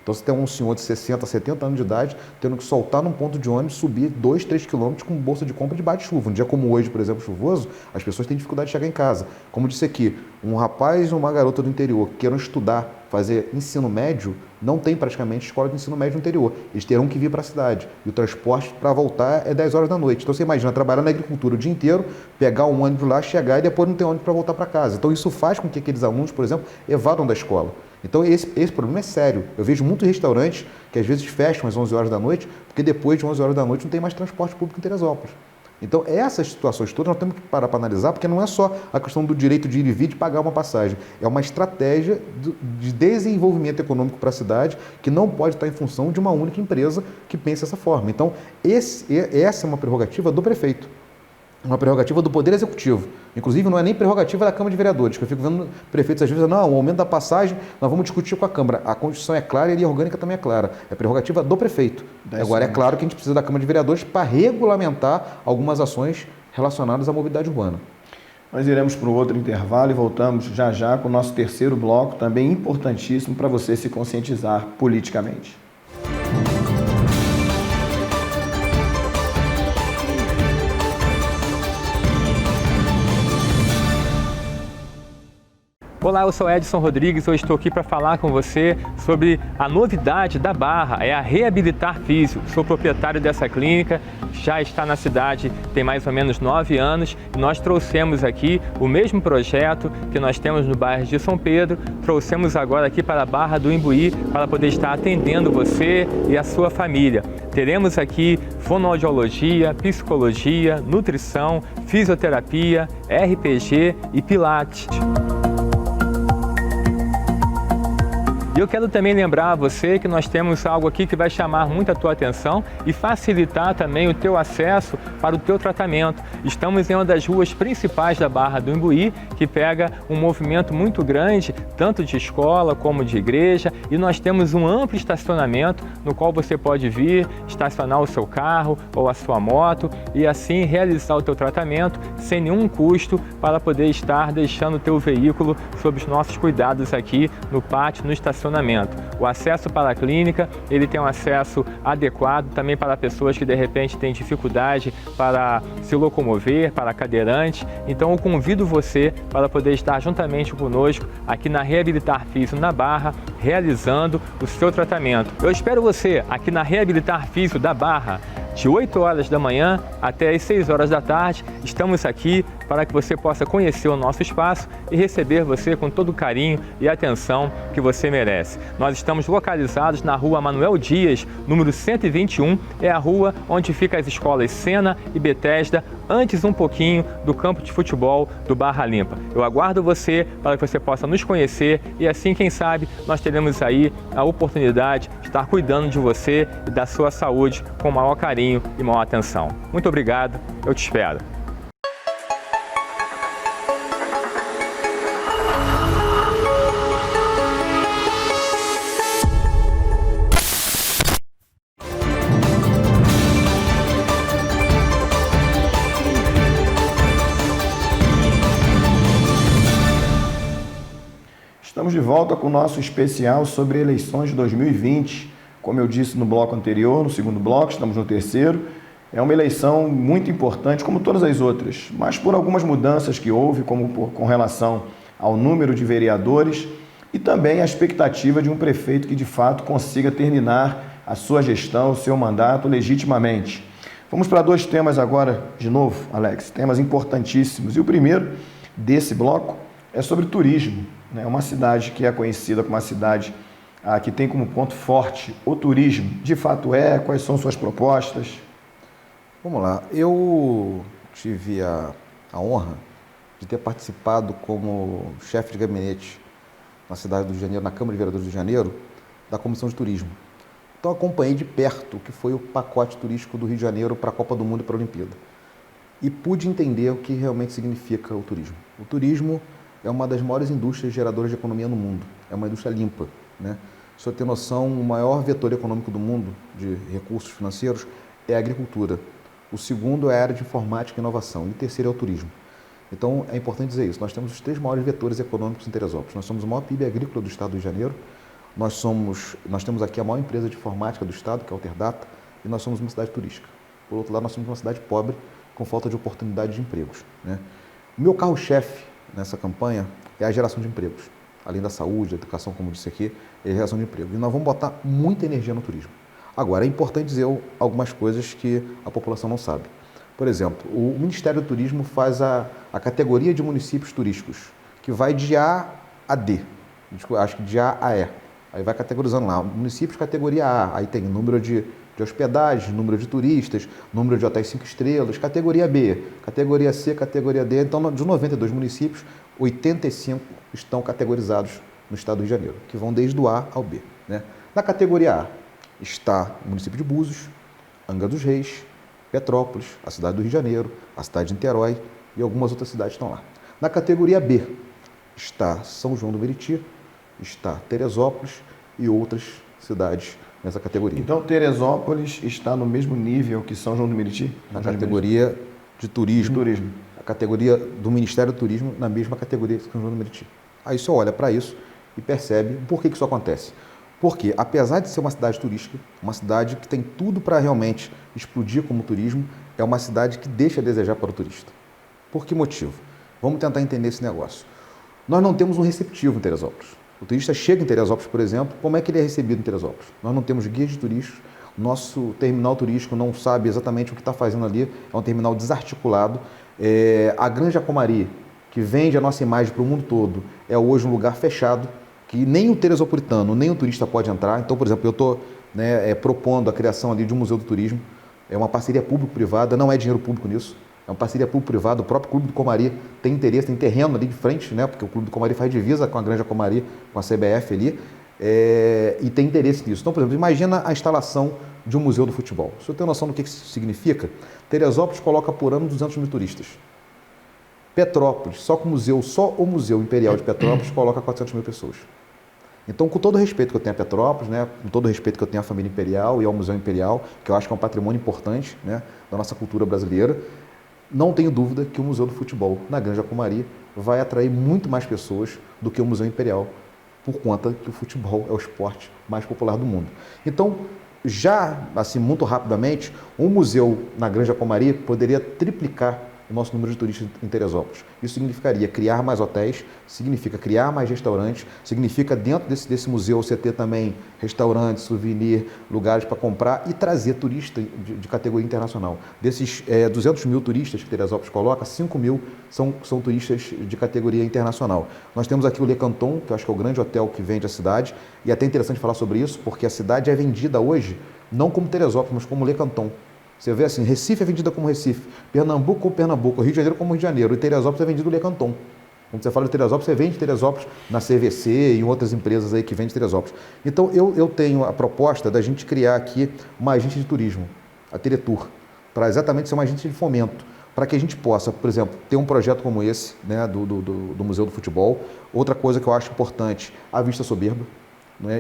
Então, você tem um senhor de 60, 70 anos de idade tendo que soltar num ponto de ônibus, subir 2, 3 quilômetros com bolsa de compra debaixo de chuva. Um dia como hoje, por exemplo, chuvoso, as pessoas têm dificuldade de chegar em casa. Como disse aqui, um rapaz e uma garota do interior que queiram estudar, fazer ensino médio, não tem praticamente escola de ensino médio no interior. Eles terão que vir para a cidade. E o transporte para voltar é 10 horas da noite. Então, você imagina trabalhar na agricultura o dia inteiro, pegar um ônibus lá, chegar e depois não ter ônibus para voltar para casa. Então, isso faz com que aqueles alunos, por exemplo, evadam da escola. Então, esse problema é sério. Eu vejo muitos restaurantes que às vezes fecham às 11 horas da noite, porque depois de 11 horas da noite não tem mais transporte público em Teresópolis. Então, essas situações todas nós temos que parar para analisar, porque não é só a questão do direito de ir e vir, de pagar uma passagem. É uma estratégia de desenvolvimento econômico para a cidade que não pode estar em função de uma única empresa que pensa dessa forma. Então, essa é uma prerrogativa do prefeito. Uma prerrogativa do Poder Executivo. Inclusive, não é nem prerrogativa da Câmara de Vereadores, que eu fico vendo prefeitos às vezes, não, o aumento da passagem nós vamos discutir com a Câmara. A Constituição é clara e a lei orgânica também é clara. É prerrogativa do prefeito. Agora, é claro que a gente precisa da Câmara de Vereadores para regulamentar algumas ações relacionadas à mobilidade urbana. Nós iremos para o outro intervalo e voltamos já já com o nosso terceiro bloco, também importantíssimo para você se conscientizar politicamente. Olá, eu sou Edson Rodrigues, eu estou aqui para falar com você sobre a novidade da Barra, é a Reabilitar Físio. Sou proprietário dessa clínica, já está na cidade tem mais ou menos 9 anos e nós trouxemos aqui o mesmo projeto que nós temos no bairro de São Pedro, trouxemos agora aqui para a Barra do Imbuí para poder estar atendendo você e a sua família. Teremos aqui fonoaudiologia, psicologia, nutrição, fisioterapia, RPG e pilates. E eu quero também lembrar a você que nós temos algo aqui que vai chamar muito a tua atenção e facilitar também o teu acesso para o teu tratamento. Estamos em uma das ruas principais da Barra do Imbuí, que pega um movimento muito grande, tanto de escola como de igreja, e nós temos um amplo estacionamento no qual você pode vir, estacionar o seu carro ou a sua moto e assim realizar o teu tratamento sem nenhum custo para poder estar deixando o teu veículo sob os nossos cuidados aqui no pátio, no estacionamento. O acesso para a clínica, ele tem um acesso adequado também para pessoas que de repente têm dificuldade para se locomover, para cadeirante. Então eu convido você para poder estar juntamente conosco aqui na Reabilitar Físio na Barra, realizando o seu tratamento. Eu espero você aqui na Reabilitar Físio da Barra, de 8 horas da manhã até as 6 horas da tarde. Estamos aqui para que você possa conhecer o nosso espaço e receber você com todo o carinho e atenção que você merece. Nós estamos localizados na rua Manuel Dias, número 121, é a rua onde ficam as escolas Sena e Bethesda, antes um pouquinho do campo de futebol do Barra Limpa. Eu aguardo você para que você possa nos conhecer e assim, quem sabe, nós teremos aí a oportunidade de estar cuidando de você e da sua saúde com maior carinho e maior atenção. Muito obrigado, eu te espero. Estamos de volta com o nosso especial sobre eleições de 2020. Como eu disse no bloco anterior, no segundo bloco, estamos no terceiro. É uma eleição muito importante, como todas as outras, mas por algumas mudanças que houve, como com relação ao número de vereadores e também a expectativa de um prefeito que de fato consiga terminar a sua gestão, o seu mandato legitimamente. Vamos para dois temas agora, de novo, Alex, temas importantíssimos. E o primeiro desse bloco é sobre turismo. É uma cidade que é conhecida como uma cidade que tem como ponto forte o turismo. De fato é? Quais são suas propostas? Vamos lá. Eu tive a honra de ter participado como chefe de gabinete na cidade do Rio de Janeiro, na Câmara de Vereadores do Rio de Janeiro, da Comissão de Turismo. Então acompanhei de perto o que foi o pacote turístico do Rio de Janeiro para a Copa do Mundo e para a Olimpíada. E pude entender o que realmente significa o turismo. O turismo é uma das maiores indústrias geradoras de economia no mundo. É uma indústria limpa, né? Se você ter noção, o maior vetor econômico do mundo de recursos financeiros é a agricultura. O segundo é a área de informática e inovação. E o terceiro é o turismo. Então, é importante dizer isso. Nós temos os três maiores vetores econômicos em Teresópolis. Nós somos o maior PIB agrícola do estado do Rio de Janeiro. Nós temos aqui a maior empresa de informática do estado, que é a Alterdata. E nós somos uma cidade turística. Por outro lado, nós somos uma cidade pobre, com falta de oportunidade de empregos, né? O meu carro-chefe nessa campanha é a geração de empregos. Além da saúde, da educação, como eu disse aqui, é a geração de emprego. E nós vamos botar muita energia no turismo. Agora, é importante dizer algumas coisas que a população não sabe. Por exemplo, o Ministério do Turismo faz a categoria de municípios turísticos, que vai de A a D, acho que de A a E. Aí vai categorizando lá, municípios categoria A, aí tem número de hospedagem, número de turistas, número de hotéis 5 estrelas, categoria B, categoria C, categoria D. Então, de 92 municípios, 85 estão categorizados no estado do Rio de Janeiro, que vão desde o A ao B, né? Na categoria A está o município de Búzios, Angra dos Reis, Petrópolis, a cidade do Rio de Janeiro, a cidade de Niterói e algumas outras cidades estão lá. Na categoria B está São João do Meriti, está Teresópolis e outras cidades nessa categoria. Então, Teresópolis está no mesmo nível que São João do Meriti? Na categoria de turismo. A categoria do Ministério do Turismo na mesma categoria que São João do Meriti. Aí você olha para isso e percebe por que isso acontece. Porque, apesar de ser uma cidade turística, uma cidade que tem tudo para realmente explodir como turismo, é uma cidade que deixa a desejar para o turista. Por que motivo? Vamos tentar entender esse negócio. Nós não temos um receptivo em Teresópolis. O turista chega em Teresópolis, por exemplo, como é que ele é recebido em Teresópolis? Nós não temos guias de turistas, nosso terminal turístico não sabe exatamente o que está fazendo ali, é um terminal desarticulado. A Granja Comari, que vende a nossa imagem para o mundo todo, é hoje um lugar fechado, que nem o teresopolitano, nem o turista pode entrar. Então, por exemplo, eu estou propondo a criação ali de um museu do turismo, é uma parceria público-privada, não é dinheiro público nisso, é uma parceria público-privada. O próprio Clube do Comari tem interesse, tem terreno ali de frente, né? Porque o Clube do Comari faz divisa com a Granja Comari, com a CBF ali, e tem interesse nisso. Então, por exemplo, imagina a instalação de um museu do futebol. Se você tem noção do que isso significa, Teresópolis coloca por ano 200 mil turistas. Petrópolis, só o Museu Imperial de Petrópolis coloca 400 mil pessoas. Então, com todo o respeito que eu tenho a Petrópolis, né, com todo o respeito que eu tenho à família imperial e ao Museu Imperial, que eu acho que é um patrimônio importante, né, da nossa cultura brasileira, não tenho dúvida que o Museu do Futebol na Granja Comari vai atrair muito mais pessoas do que o Museu Imperial, por conta que o futebol é o esporte mais popular do mundo. Então, já assim muito rapidamente, um museu na Granja Comari poderia triplicar o nosso número de turistas em Teresópolis. Isso significaria criar mais hotéis, significa criar mais restaurantes, significa dentro desse museu você ter também restaurantes, souvenir, lugares para comprar e trazer turista de categoria internacional. Desses 200 mil turistas que Teresópolis coloca, 5 mil são turistas de categoria internacional. Nós temos aqui o Le Canton, que eu acho que é o grande hotel que vende a cidade, e é até interessante falar sobre isso, porque a cidade é vendida hoje não como Teresópolis, mas como Le Canton. Você vê assim, Recife é vendida como Recife, Pernambuco como Pernambuco, Rio de Janeiro como Rio de Janeiro, e Teresópolis é vendido Le Canton. Quando você fala de Teresópolis, você vende Teresópolis na CVC e em outras empresas aí que vendem Teresópolis. Então, eu tenho a proposta da gente criar aqui uma agência de turismo, a Teletour, para exatamente ser uma agência de fomento, para que a gente possa, por exemplo, ter um projeto como esse, né, do Museu do Futebol. Outra coisa que eu acho importante, a Vista Soberba.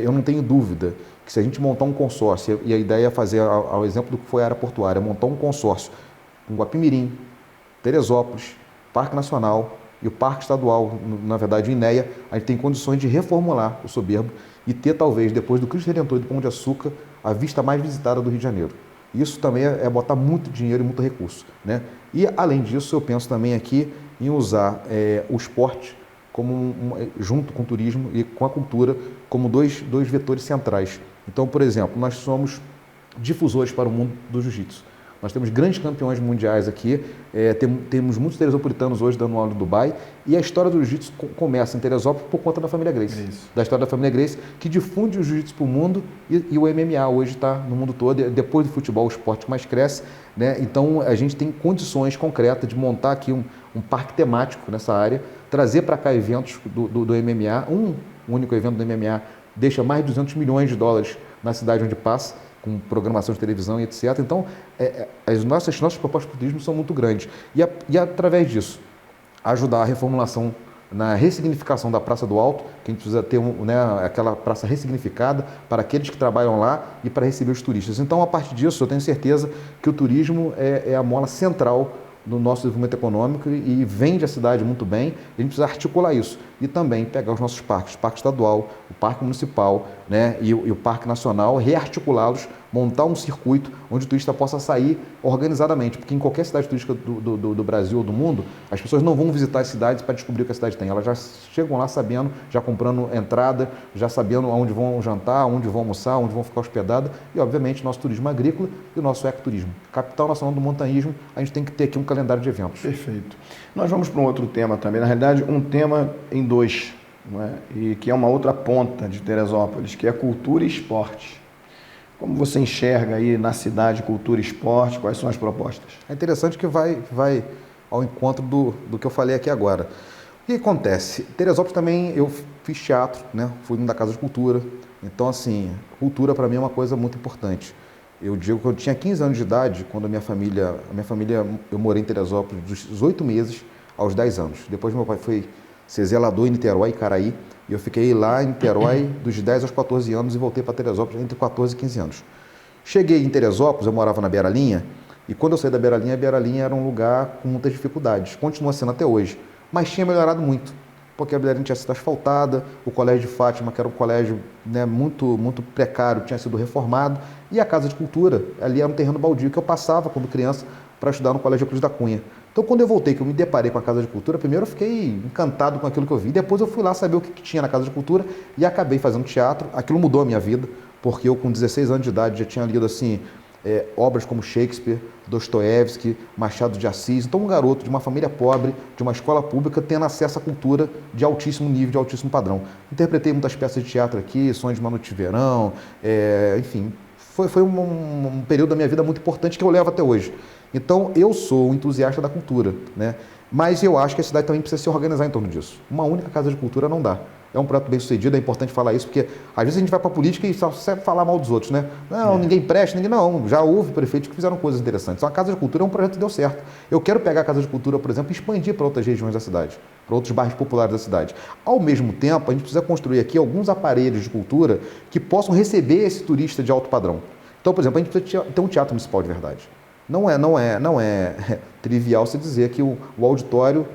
Eu não tenho dúvida que se a gente montar um consórcio, e a ideia é fazer, ao exemplo do que foi a área portuária, montar um consórcio com Guapimirim, Teresópolis, Parque Nacional e o Parque Estadual, na verdade o INEA, a gente tem condições de reformular o Soberbo e ter talvez, depois do Cristo Redentor e do Pão de Açúcar, a vista mais visitada do Rio de Janeiro. Isso também é botar muito dinheiro e muito recurso, né? E além disso, eu penso também aqui em usar o esporte como junto com o turismo e com a cultura como dois vetores centrais. Então, por exemplo, nós somos difusores para o mundo do jiu-jitsu. Nós temos grandes campeões mundiais aqui, temos muitos teresopolitanos hoje dando aula no Dubai, e a história do jiu-jitsu começa em Teresópolis por conta da família Gracie. Da história da família Gracie, que difunde o jiu-jitsu para o mundo, e o MMA hoje está no mundo todo, depois do futebol, o esporte que mais cresce, né? Então, a gente tem condições concretas de montar aqui um parque temático nessa área, trazer para cá eventos do MMA, um único evento do MMA deixa mais de 200 milhões de dólares na cidade onde passa, com programação de televisão e etc. Então, as nossas propostas para o turismo são muito grandes. E através disso, ajudar a reformulação, na ressignificação da Praça do Alto, que a gente precisa ter aquela praça ressignificada para aqueles que trabalham lá e para receber os turistas. Então, a partir disso, eu tenho certeza que o turismo é a mola central no nosso desenvolvimento econômico e vende a cidade muito bem. A gente precisa articular isso e também pegar os nossos parques, o Parque Estadual, o Parque Municipal, né, e o Parque Nacional, rearticulá-los, montar um circuito onde o turista possa sair organizadamente, porque em qualquer cidade turística do Brasil ou do mundo, as pessoas não vão visitar as cidades para descobrir o que a cidade tem, elas já chegam lá sabendo, já comprando entrada, já sabendo onde vão jantar, onde vão almoçar, onde vão ficar hospedados, e obviamente nosso turismo agrícola e o nosso ecoturismo. Capital Nacional do Montanhismo, a gente tem que ter aqui um calendário de eventos. Perfeito. Nós vamos para um outro tema também, na realidade um tema em dois, não é? E que é uma outra ponta de Teresópolis, que é cultura e esporte. Como você enxerga aí na cidade cultura e esporte? Quais são as propostas? É interessante que vai ao encontro do que eu falei aqui agora. O que acontece? Teresópolis também, eu fiz teatro, né? Fui da Casa de Cultura. Então, assim, cultura para mim é uma coisa muito importante. Eu digo que eu tinha 15 anos de idade, quando a minha família, eu morei em Teresópolis dos 8 meses aos 10 anos. Depois meu pai foi ser zelador em Niterói e Caraí, e eu fiquei lá em Niterói dos 10 aos 14 anos e voltei para Teresópolis entre 14 e 15 anos. Cheguei em Teresópolis, eu morava na Beira-Linha, e quando eu saí da Beira-Linha, a Beira-Linha era um lugar com muitas dificuldades, continua sendo até hoje, mas tinha melhorado muito, porque a Beira-Linha tinha sido asfaltada, o Colégio de Fátima, que era um colégio, né, muito, muito precário, tinha sido reformado, e a Casa de Cultura, ali era um terreno baldio que eu passava quando criança para estudar no Colégio Cruz da Cunha. Então, quando eu voltei, que eu me deparei com a Casa de Cultura, primeiro eu fiquei encantado com aquilo que eu vi, depois eu fui lá saber o que tinha na Casa de Cultura e acabei fazendo teatro. Aquilo mudou a minha vida, porque eu com 16 anos de idade já tinha lido assim, obras como Shakespeare, Dostoiévski, Machado de Assis. Então, um garoto de uma família pobre, de uma escola pública, tendo acesso à cultura de altíssimo nível, de altíssimo padrão. Interpretei muitas peças de teatro aqui, Sonhos de uma Noite de Verão, enfim, foi um período da minha vida muito importante que eu levo até hoje. Então, eu sou um entusiasta da cultura, né? Mas eu acho que a cidade também precisa se organizar em torno disso. Uma única casa de cultura não dá. É um projeto bem sucedido, é importante falar isso, porque às vezes a gente vai para a política e só serve falar mal dos outros, né? Não, ninguém presta, ninguém não. Já houve prefeitos que fizeram coisas interessantes. Então, a Casa de Cultura é um projeto que deu certo. Eu quero pegar a Casa de Cultura, por exemplo, e expandir para outras regiões da cidade, para outros bairros populares da cidade. Ao mesmo tempo, a gente precisa construir aqui alguns aparelhos de cultura que possam receber esse turista de alto padrão. Então, por exemplo, a gente precisa ter um teatro municipal de verdade. Não é trivial se dizer que o auditório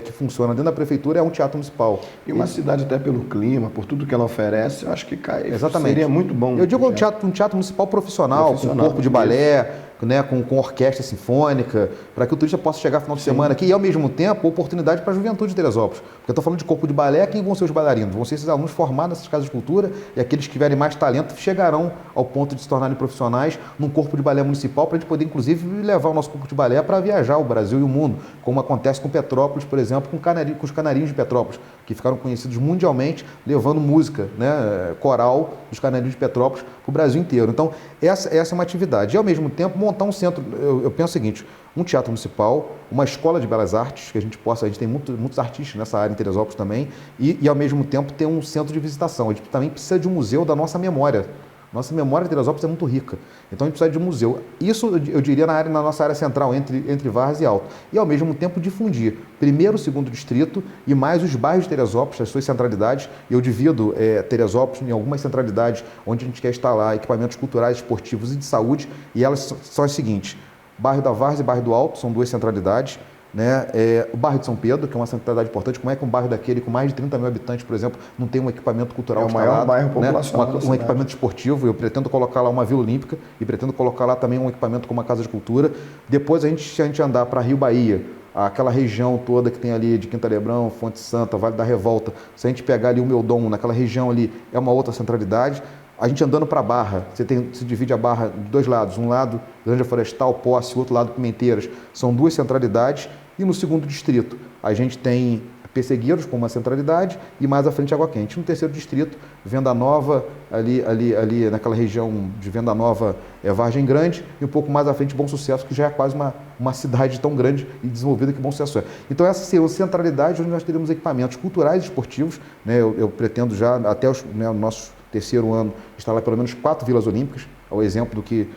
que funciona dentro da prefeitura é um teatro municipal. E uma cidade até pelo clima, por tudo que ela oferece, eu acho que Exatamente. Seria muito bom. Eu digo um teatro municipal profissional, com corpo de balé, né, com orquestra sinfônica, para que o turista possa chegar no final de semana aqui e, ao mesmo tempo, oportunidade para a juventude de Teresópolis. Porque eu estou falando de corpo de balé, quem vão ser os bailarinos? Vão ser esses alunos formados nessas casas de cultura e aqueles que tiverem mais talento chegarão ao ponto de se tornarem profissionais num corpo de balé municipal para a gente poder, inclusive, levar o nosso corpo de balé para viajar o Brasil e o mundo, como acontece com Petrópolis, por exemplo, com os Canarinhos de Petrópolis, que ficaram conhecidos mundialmente, levando música, né, coral dos Canarinhos de Petrópolis para o Brasil inteiro. Então, essa é uma atividade. E, ao mesmo tempo, montar um centro, eu penso o seguinte, um teatro municipal, uma escola de belas artes, que a gente tem muitos artistas nessa área em Teresópolis também, e, ao mesmo tempo, ter um centro de visitação. A gente também precisa de um museu da nossa memória. Nossa memória de Teresópolis é muito rica, então a gente precisa de um museu. Isso, eu diria, na nossa área central, entre Várzea e Alto. E, ao mesmo tempo, difundir primeiro, segundo distrito e mais os bairros de Teresópolis, as suas centralidades. Eu divido Teresópolis em algumas centralidades onde a gente quer instalar equipamentos culturais, esportivos e de saúde, e elas são as seguintes: bairro da Várzea e bairro do Alto, são 2 centralidades. Né? O bairro de São Pedro, que é uma centralidade importante. Como é que um bairro daquele com mais de 30 mil habitantes, por exemplo, não tem um equipamento cultural instalado? É o maior bairro populacional, né? Um equipamento esportivo. Eu pretendo colocar lá uma Vila Olímpica e pretendo colocar lá também um equipamento como uma Casa de Cultura. Depois, se a gente andar para Rio Bahia, aquela região toda que tem ali de Quinta Lebrão, Fonte Santa, Vale da Revolta, se a gente pegar ali o Meudon, naquela região ali, é uma outra centralidade. A gente andando para a Barra, se divide a Barra de 2 lados. Um lado, Granja Florestal, Posse, o outro lado, Pimenteiras. São 2 centralidades. E no segundo distrito, a gente tem Pessegueiros como uma centralidade e mais à frente Água Quente. No terceiro distrito, Venda Nova, ali naquela região de Venda Nova, Vargem Grande, e um pouco mais à frente Bom Sucesso, que já é quase uma cidade tão grande e desenvolvida que Bom Sucesso é. Então essa seria a centralidade onde nós teremos equipamentos culturais e esportivos, né? Eu pretendo já, até o nosso terceiro ano, instalar pelo menos 4 vilas olímpicas, ao exemplo do que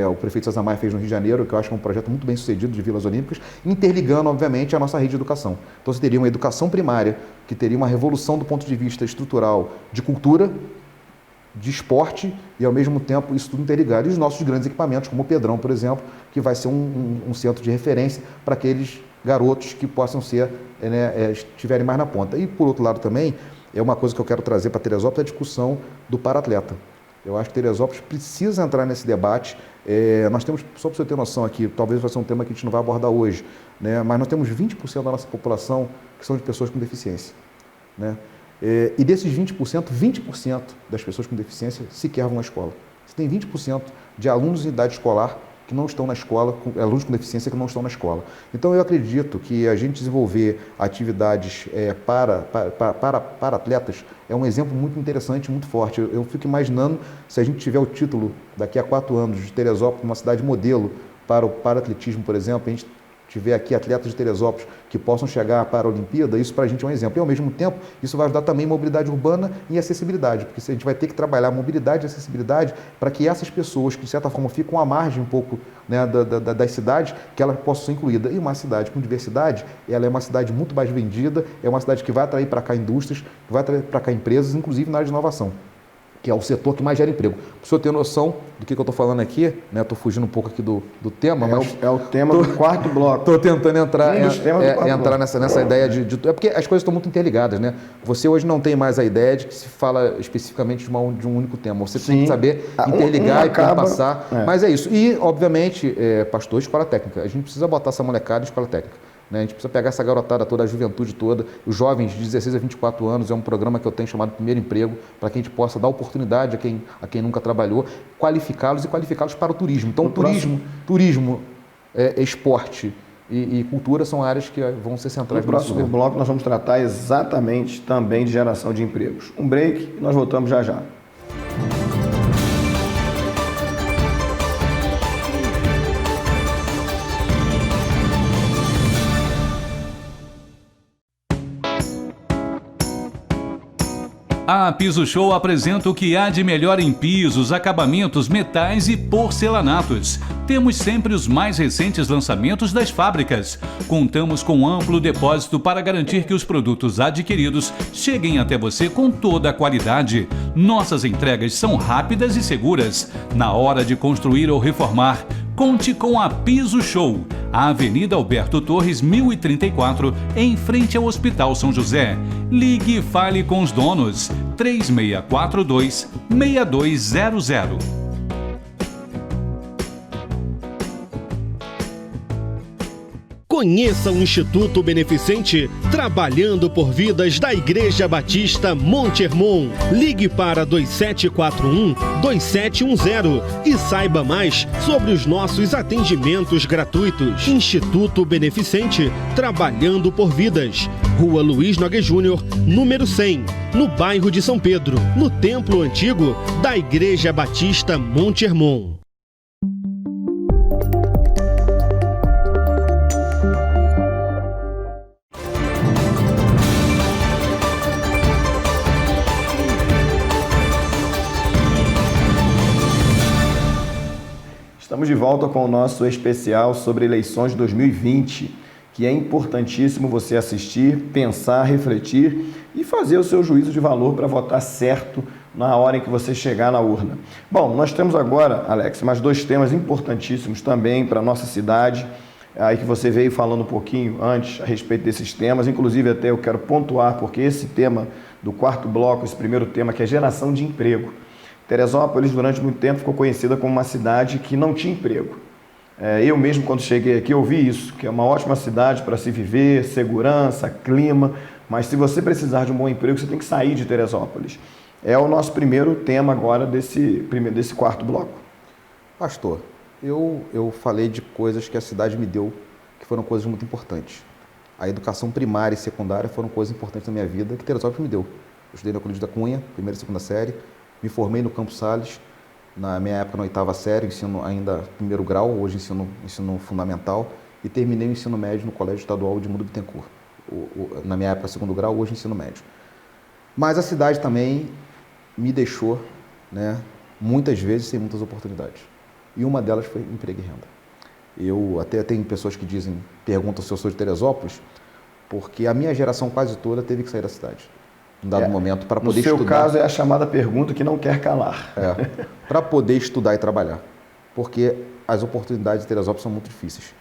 o prefeito César Maia fez no Rio de Janeiro, que eu acho que é um projeto muito bem sucedido de vilas olímpicas, interligando, obviamente, a nossa rede de educação. Então, você teria uma educação primária, que teria uma revolução do ponto de vista estrutural de cultura, de esporte e, ao mesmo tempo, isso tudo interligado. E os nossos grandes equipamentos, como o Pedrão, por exemplo, que vai ser um centro de referência para aqueles garotos que possam estiverem mais na ponta. E, por outro lado, também, é uma coisa que eu quero trazer para Teresópolis, a discussão do para-atleta. Eu acho que Teresópolis precisa entrar nesse debate. Nós temos, só para você ter noção aqui, talvez vai ser um tema que a gente não vai abordar hoje, né? Mas nós temos 20% da nossa população que são de pessoas com deficiência, né? E desses 20%, 20% das pessoas com deficiência sequer vão à escola. Você tem 20% de alunos em idade escolar que não estão na escola, alunos com deficiência que não estão na escola. Então, eu acredito que a gente desenvolver atividades para atletas é um exemplo muito interessante, muito forte. Eu fico imaginando, se a gente tiver o título daqui a 4 anos de Teresópolis, uma cidade modelo para o para-atletismo, por exemplo, a gente tiver aqui atletas de Teresópolis que possam chegar para a Olimpíada, isso para a gente é um exemplo. E, ao mesmo tempo, isso vai ajudar também mobilidade urbana e acessibilidade, porque a gente vai ter que trabalhar mobilidade e acessibilidade para que essas pessoas que, de certa forma, ficam à margem um pouco, né, das cidades, que elas possam ser incluídas. E uma cidade com diversidade, ela é uma cidade muito mais vendida, é uma cidade que vai atrair para cá indústrias, que vai atrair para cá empresas, inclusive na área de inovação, que é o setor que mais gera emprego. Para o senhor ter noção do que eu estou falando aqui, né? Estou fugindo um pouco aqui do tema, mas... É o tema do quarto bloco. Estou tentando entrar nessa ideia de... É porque as coisas estão muito interligadas, né? Você hoje não tem mais a ideia de que se fala especificamente de um único tema. Você tem que saber interligar e passar. Mas é isso. E, obviamente, pastor, escola técnica. A gente precisa botar essa molecada em escola técnica. A gente precisa pegar essa garotada toda, a juventude toda, os jovens de 16 a 24 anos, é um programa que eu tenho chamado Primeiro Emprego, para que a gente possa dar oportunidade a quem nunca trabalhou, qualificá-los para o turismo. Então, turismo, esporte e cultura são áreas que vão ser centrais. No próximo bloco nós vamos tratar exatamente também de geração de empregos. Um break e nós voltamos já já. A Piso Show apresenta o que há de melhor em pisos, acabamentos, metais e porcelanatos. Temos sempre os mais recentes lançamentos das fábricas. Contamos com amplo depósito para garantir que os produtos adquiridos cheguem até você com toda a qualidade. Nossas entregas são rápidas e seguras. Na hora de construir ou reformar, conte com a Piso Show. A Avenida Alberto Torres, 1034, em frente ao Hospital São José. Ligue e fale com os donos. 3642-6200. Conheça o Instituto Beneficente Trabalhando por Vidas da Igreja Batista Monte Hermon. Ligue para 2741-2710 e saiba mais sobre os nossos atendimentos gratuitos. Instituto Beneficente Trabalhando por Vidas. Rua Luís Nogueira Júnior, número 100, no bairro de São Pedro, no Templo Antigo da Igreja Batista Monte Hermon. Estamos de volta com o nosso especial sobre eleições de 2020, que é importantíssimo você assistir, pensar, refletir e fazer o seu juízo de valor para votar certo na hora em que você chegar na urna. Bom, nós temos agora, Alex, mais 2 temas importantíssimos também para a nossa cidade, aí que você veio falando um pouquinho antes a respeito desses temas, inclusive até eu quero pontuar, porque esse tema do 4º bloco, esse primeiro tema, que é geração de emprego. Teresópolis, durante muito tempo, ficou conhecida como uma cidade que não tinha emprego. Eu mesmo, quando cheguei aqui, ouvi isso, que é uma ótima cidade para se viver, segurança, clima, mas se você precisar de um bom emprego, você tem que sair de Teresópolis. É o nosso primeiro tema agora desse 4º bloco. Pastor, eu falei de coisas que a cidade me deu, que foram coisas muito importantes. A educação primária e secundária foram coisas importantes na minha vida, que Teresópolis me deu. Eu estudei no Colégio da Cunha, 1ª e 2ª série, me formei no Campos Sales, na minha época na 8ª série, ensino ainda 1º grau, hoje ensino fundamental, e terminei o ensino médio no Colégio Estadual de Mundo Bittencourt. Na minha época 2º grau, hoje ensino médio. Mas a cidade também me deixou, né, muitas vezes sem muitas oportunidades. E uma delas foi emprego e renda. Eu até tenho pessoas que perguntam se eu sou de Teresópolis, porque a minha geração quase toda teve que sair da cidade. Em dado momento, para poder estudar. No seu caso, é a chamada pergunta que não quer calar. Para poder estudar e trabalhar. Porque as oportunidades de Teresópolis são muito difíceis.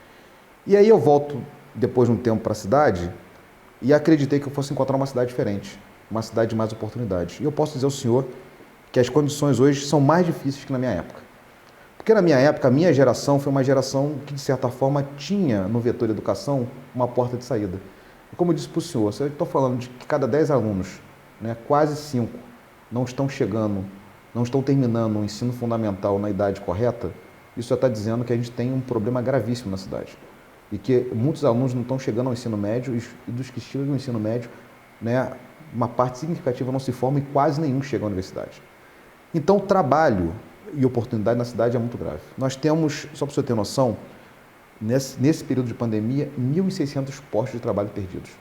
E aí eu volto, depois de um tempo, para a cidade e acreditei que eu fosse encontrar uma cidade diferente. Uma cidade de mais oportunidades. E eu posso dizer ao senhor que as condições hoje são mais difíceis que na minha época. Porque na minha época, a minha geração foi uma geração que, de certa forma, tinha no vetor educação uma porta de saída. E como eu disse para o senhor, eu estou falando de que cada 10 alunos, né, quase 5 não estão terminando o ensino fundamental na idade correta, isso já está dizendo que a gente tem um problema gravíssimo na cidade. E que muitos alunos não estão chegando ao ensino médio e dos que chegam ao ensino médio, né, uma parte significativa não se forma e quase nenhum chega à universidade. Então, trabalho e oportunidade na cidade é muito grave. Nós temos, só para você ter noção, nesse período de pandemia, 1.600 postos de trabalho perdidos.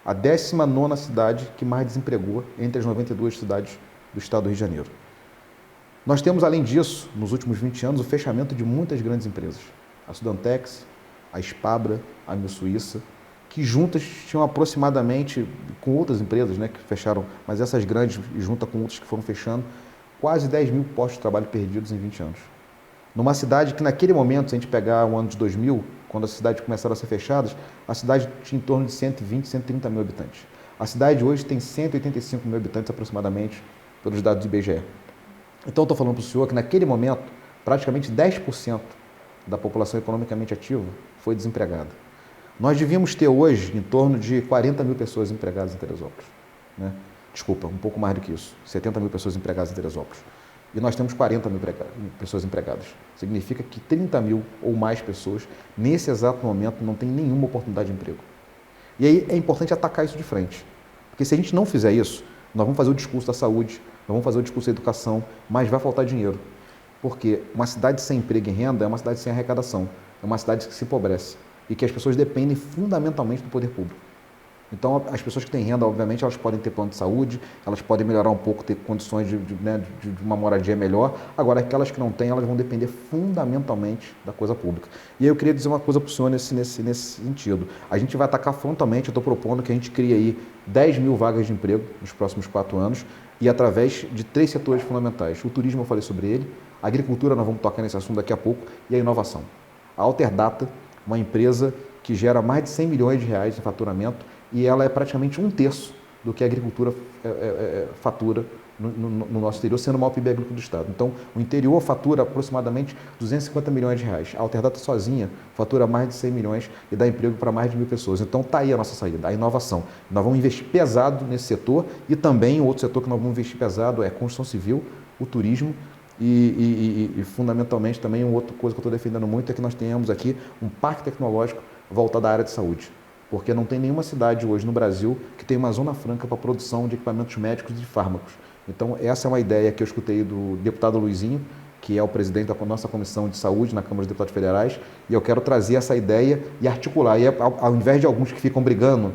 A 19ª cidade que mais desempregou entre as 92 cidades do estado do Rio de Janeiro. Nós temos, além disso, nos últimos 20 anos, o fechamento de muitas grandes empresas. A Sudantex, a Spabra, a Mil Suíça, que juntas tinham aproximadamente, com outras empresas, né, que fecharam, mas essas grandes, junto com outras que foram fechando, quase 10.000 postos de trabalho perdidos em 20 anos. Numa cidade que, naquele momento, se a gente pegar o ano de 2000, quando as cidades começaram a ser fechadas, a cidade tinha em torno de 120, 130 mil habitantes. A cidade hoje tem 185 mil habitantes aproximadamente, pelos dados do IBGE. Então, estou falando para o senhor que, naquele momento, praticamente 10% da população economicamente ativa foi desempregada. Nós devíamos ter hoje em torno de 40 mil pessoas empregadas em Teresópolis. Né? Desculpa, um pouco mais do que isso, 70 mil pessoas empregadas em Teresópolis. E nós temos 40 mil pessoas empregadas. Significa que 30 mil ou mais pessoas, nesse exato momento, não têm nenhuma oportunidade de emprego. E aí é importante atacar isso de frente. Porque se a gente não fizer isso, nós vamos fazer o discurso da saúde, nós vamos fazer o discurso da educação, mas vai faltar dinheiro. Porque uma cidade sem emprego e renda é uma cidade sem arrecadação, é uma cidade que se empobrece e que as pessoas dependem fundamentalmente do poder público. Então, as pessoas que têm renda, obviamente, elas podem ter plano de saúde, elas podem melhorar um pouco, ter condições de uma moradia melhor. Agora, aquelas que não têm, elas vão depender fundamentalmente da coisa pública. E aí eu queria dizer uma coisa para o senhor nesse sentido. A gente vai atacar frontalmente, eu estou propondo que a gente crie aí 10 mil vagas de emprego nos próximos 4 anos e através de 3 setores fundamentais. O turismo, eu falei sobre ele, a agricultura, nós vamos tocar nesse assunto daqui a pouco, e a inovação. A Alterdata, uma empresa que gera mais de 100 milhões de reais em faturamento, e ela é praticamente 1/3 do que a agricultura fatura no nosso interior, sendo o maior PIB agrícola do Estado. Então, o interior fatura aproximadamente 250 milhões de reais. A Alterdata sozinha fatura mais de 100 milhões e dá emprego para mais de 1.000 pessoas. Então, está aí a nossa saída, a inovação. Nós vamos investir pesado nesse setor e também o outro setor que nós vamos investir pesado é a construção civil, o turismo e fundamentalmente também uma outra coisa que eu estou defendendo muito é que nós tenhamos aqui um parque tecnológico voltado à área de saúde. Porque não tem nenhuma cidade hoje no Brasil que tenha uma zona franca para a produção de equipamentos médicos e de fármacos. Então, essa é uma ideia que eu escutei do deputado Luizinho, que é o presidente da nossa Comissão de Saúde na Câmara dos Deputados Federais, e eu quero trazer essa ideia e articular. E ao invés de alguns que ficam brigando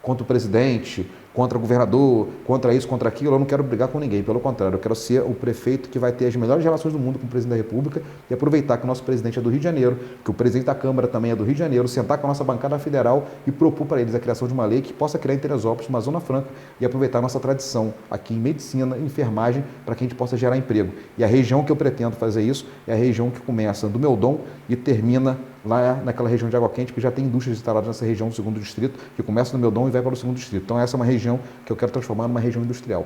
contra o presidente, contra o governador, contra isso, contra aquilo, eu não quero brigar com ninguém, pelo contrário, eu quero ser o prefeito que vai ter as melhores relações do mundo com o presidente da República e aproveitar que o nosso presidente é do Rio de Janeiro, que o presidente da Câmara também é do Rio de Janeiro, sentar com a nossa bancada federal e propor para eles a criação de uma lei que possa criar em Teresópolis uma zona franca e aproveitar a nossa tradição aqui em medicina, em enfermagem, para que a gente possa gerar emprego. E a região que eu pretendo fazer isso é a região que começa do Meudon e termina lá naquela região de Água Quente, que já tem indústrias instaladas nessa região do segundo distrito, que começa no Meudon e vai para o segundo distrito. Então essa é uma região que eu quero transformar numa região industrial.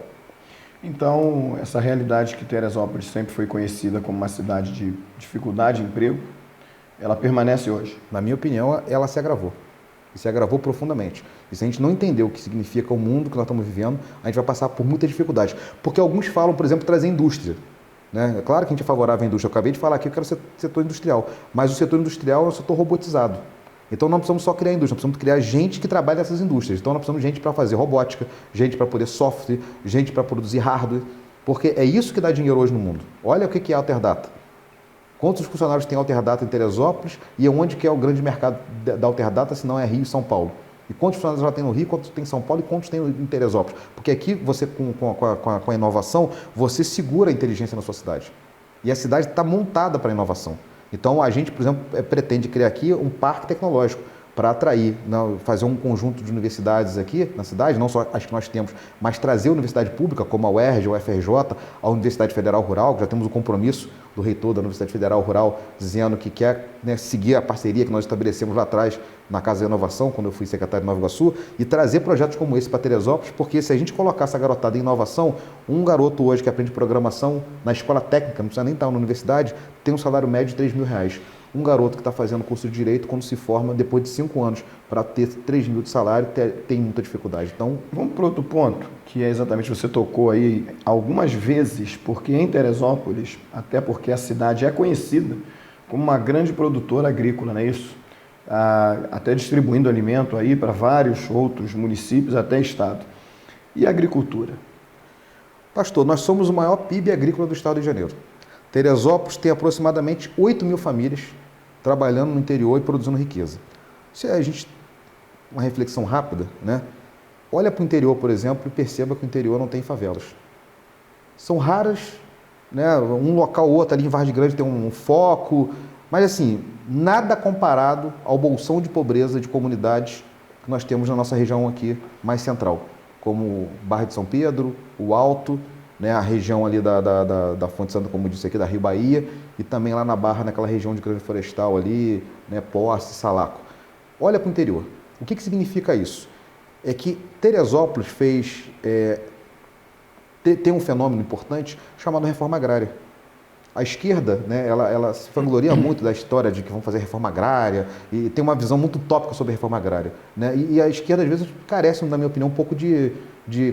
Então, essa realidade que Teresópolis sempre foi conhecida como uma cidade de dificuldade de emprego, ela permanece hoje? Na minha opinião, ela se agravou. E se agravou profundamente. E se a gente não entender o que significa o mundo que nós estamos vivendo, a gente vai passar por muitas dificuldades. Porque alguns falam, por exemplo, trazer indústria. Né? É claro que a gente é favorável à indústria. Eu acabei de falar aqui que eu quero setor industrial. Mas o setor industrial é um setor robotizado. Então, não precisamos só criar indústria, nós precisamos criar gente que trabalha nessas indústrias. Então, nós precisamos de gente para fazer robótica, gente para poder software, gente para produzir hardware, porque é isso que dá dinheiro hoje no mundo. Olha o que é a Alterdata. Quantos funcionários tem a Alterdata em Teresópolis e onde que é o grande mercado da Alterdata, se não é Rio e São Paulo? E quantos funcionários ela tem no Rio, quantos tem em São Paulo e quantos tem em Teresópolis? Porque aqui, você com a inovação, você segura a inteligência na sua cidade. E a cidade está montada para a inovação. Então, a gente, por exemplo, pretende criar aqui um parque tecnológico para atrair, fazer um conjunto de universidades aqui na cidade, não só as que nós temos, mas trazer a universidade pública, como a UERJ, a UFRJ, a Universidade Federal Rural, que já temos o compromisso do reitor da Universidade Federal Rural, dizendo que quer seguir a parceria que nós estabelecemos lá atrás na Casa da Inovação, quando eu fui secretário de Nova Iguaçu, e trazer projetos como esse para Teresópolis, porque se a gente colocar essa garotada em inovação, um garoto hoje que aprende programação na escola técnica, não precisa nem estar na universidade, tem um salário médio de R$3.000. Um garoto que está fazendo curso de Direito, quando se forma, depois de 5 anos, para ter 3 mil de salário, tem muita dificuldade. Então, vamos para outro ponto, que é exatamente, você tocou aí algumas vezes, porque em Teresópolis, até porque a cidade é conhecida como uma grande produtora agrícola, não é isso? Até distribuindo alimento aí para vários outros municípios, até estado. E a agricultura? Pastor, nós somos o maior PIB agrícola do estado de Janeiro. Teresópolis tem aproximadamente 8 mil famílias trabalhando no interior e produzindo riqueza. Se a gente, uma reflexão rápida, né? Olha para o interior, por exemplo, e perceba que o interior não tem favelas. São raras, né? Um local ou outro ali em Vargem Grande tem um foco, mas assim, nada comparado ao bolsão de pobreza de comunidades que nós temos na nossa região aqui mais central, como Barra de São Pedro, o Alto, né, a região ali da Fonte Santa, como eu disse aqui, da Rio Bahia, e também lá na Barra, naquela região de Grande Florestal ali, né, Posse, Salaco. Olha para o interior. O que significa isso? É que Teresópolis tem um fenômeno importante chamado reforma agrária. A esquerda, né, ela se vangloria muito da história de que vão fazer reforma agrária e tem uma visão muito utópica sobre a reforma agrária. Né? E a esquerda, às vezes, carece, na minha opinião, um pouco de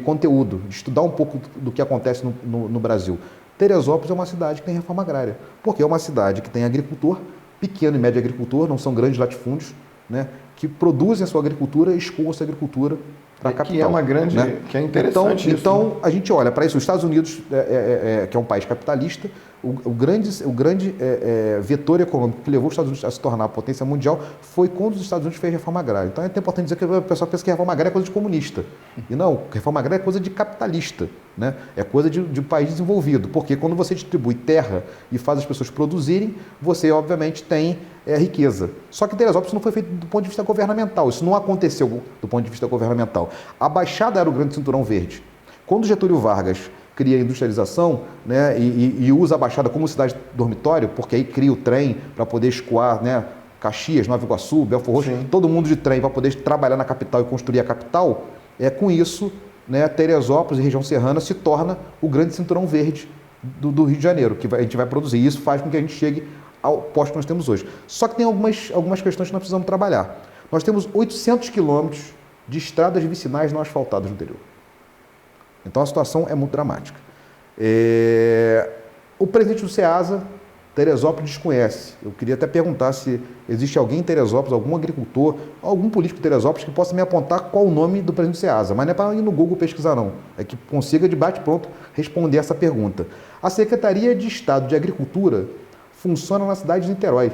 conteúdo, de estudar um pouco do que acontece no Brasil. Teresópolis é uma cidade que tem reforma agrária, porque é uma cidade que tem agricultor, pequeno e médio agricultor, não são grandes latifúndios, né, que produzem a sua agricultura e escoam essa agricultura para a capital. Que é uma grande, né? Que é interessante isso. Então, a gente olha para isso, os Estados Unidos, que é um país capitalista, o grande vetor econômico que levou os Estados Unidos a se tornar a potência mundial foi quando os Estados Unidos fez reforma agrária. Então, é até importante dizer que o pessoal pensa que reforma agrária é coisa de comunista. E não, reforma agrária é coisa de capitalista, né? É coisa de país desenvolvido. Porque quando você distribui terra e faz as pessoas produzirem, você, obviamente, tem riqueza. Só que Teresópolis não foi feito do ponto de vista governamental. Isso não aconteceu do ponto de vista governamental. A Baixada era o grande cinturão verde. Quando Getúlio Vargas cria a industrialização, né, e usa a Baixada como cidade dormitório, porque aí cria o trem para poder escoar, né, Caxias, Nova Iguaçu, Belfort Roxo, todo mundo de trem para poder trabalhar na capital e construir a capital, com isso né, Teresópolis e região serrana se torna o grande cinturão verde do Rio de Janeiro, que a gente vai produzir. E isso faz com que a gente chegue ao posto que nós temos hoje. Só que tem algumas questões que nós precisamos trabalhar. Nós temos 800 quilômetros de estradas vicinais não asfaltadas no interior. Então a situação é muito dramática. O presidente do SEASA, Teresópolis, desconhece. Eu queria até perguntar se existe alguém em Teresópolis, algum agricultor, algum político de Teresópolis que possa me apontar qual o nome do presidente do SEASA. Mas não é para ir no Google pesquisar, não. É que consiga, de bate-pronto, responder essa pergunta. A Secretaria de Estado de Agricultura funciona na cidade de Niterói.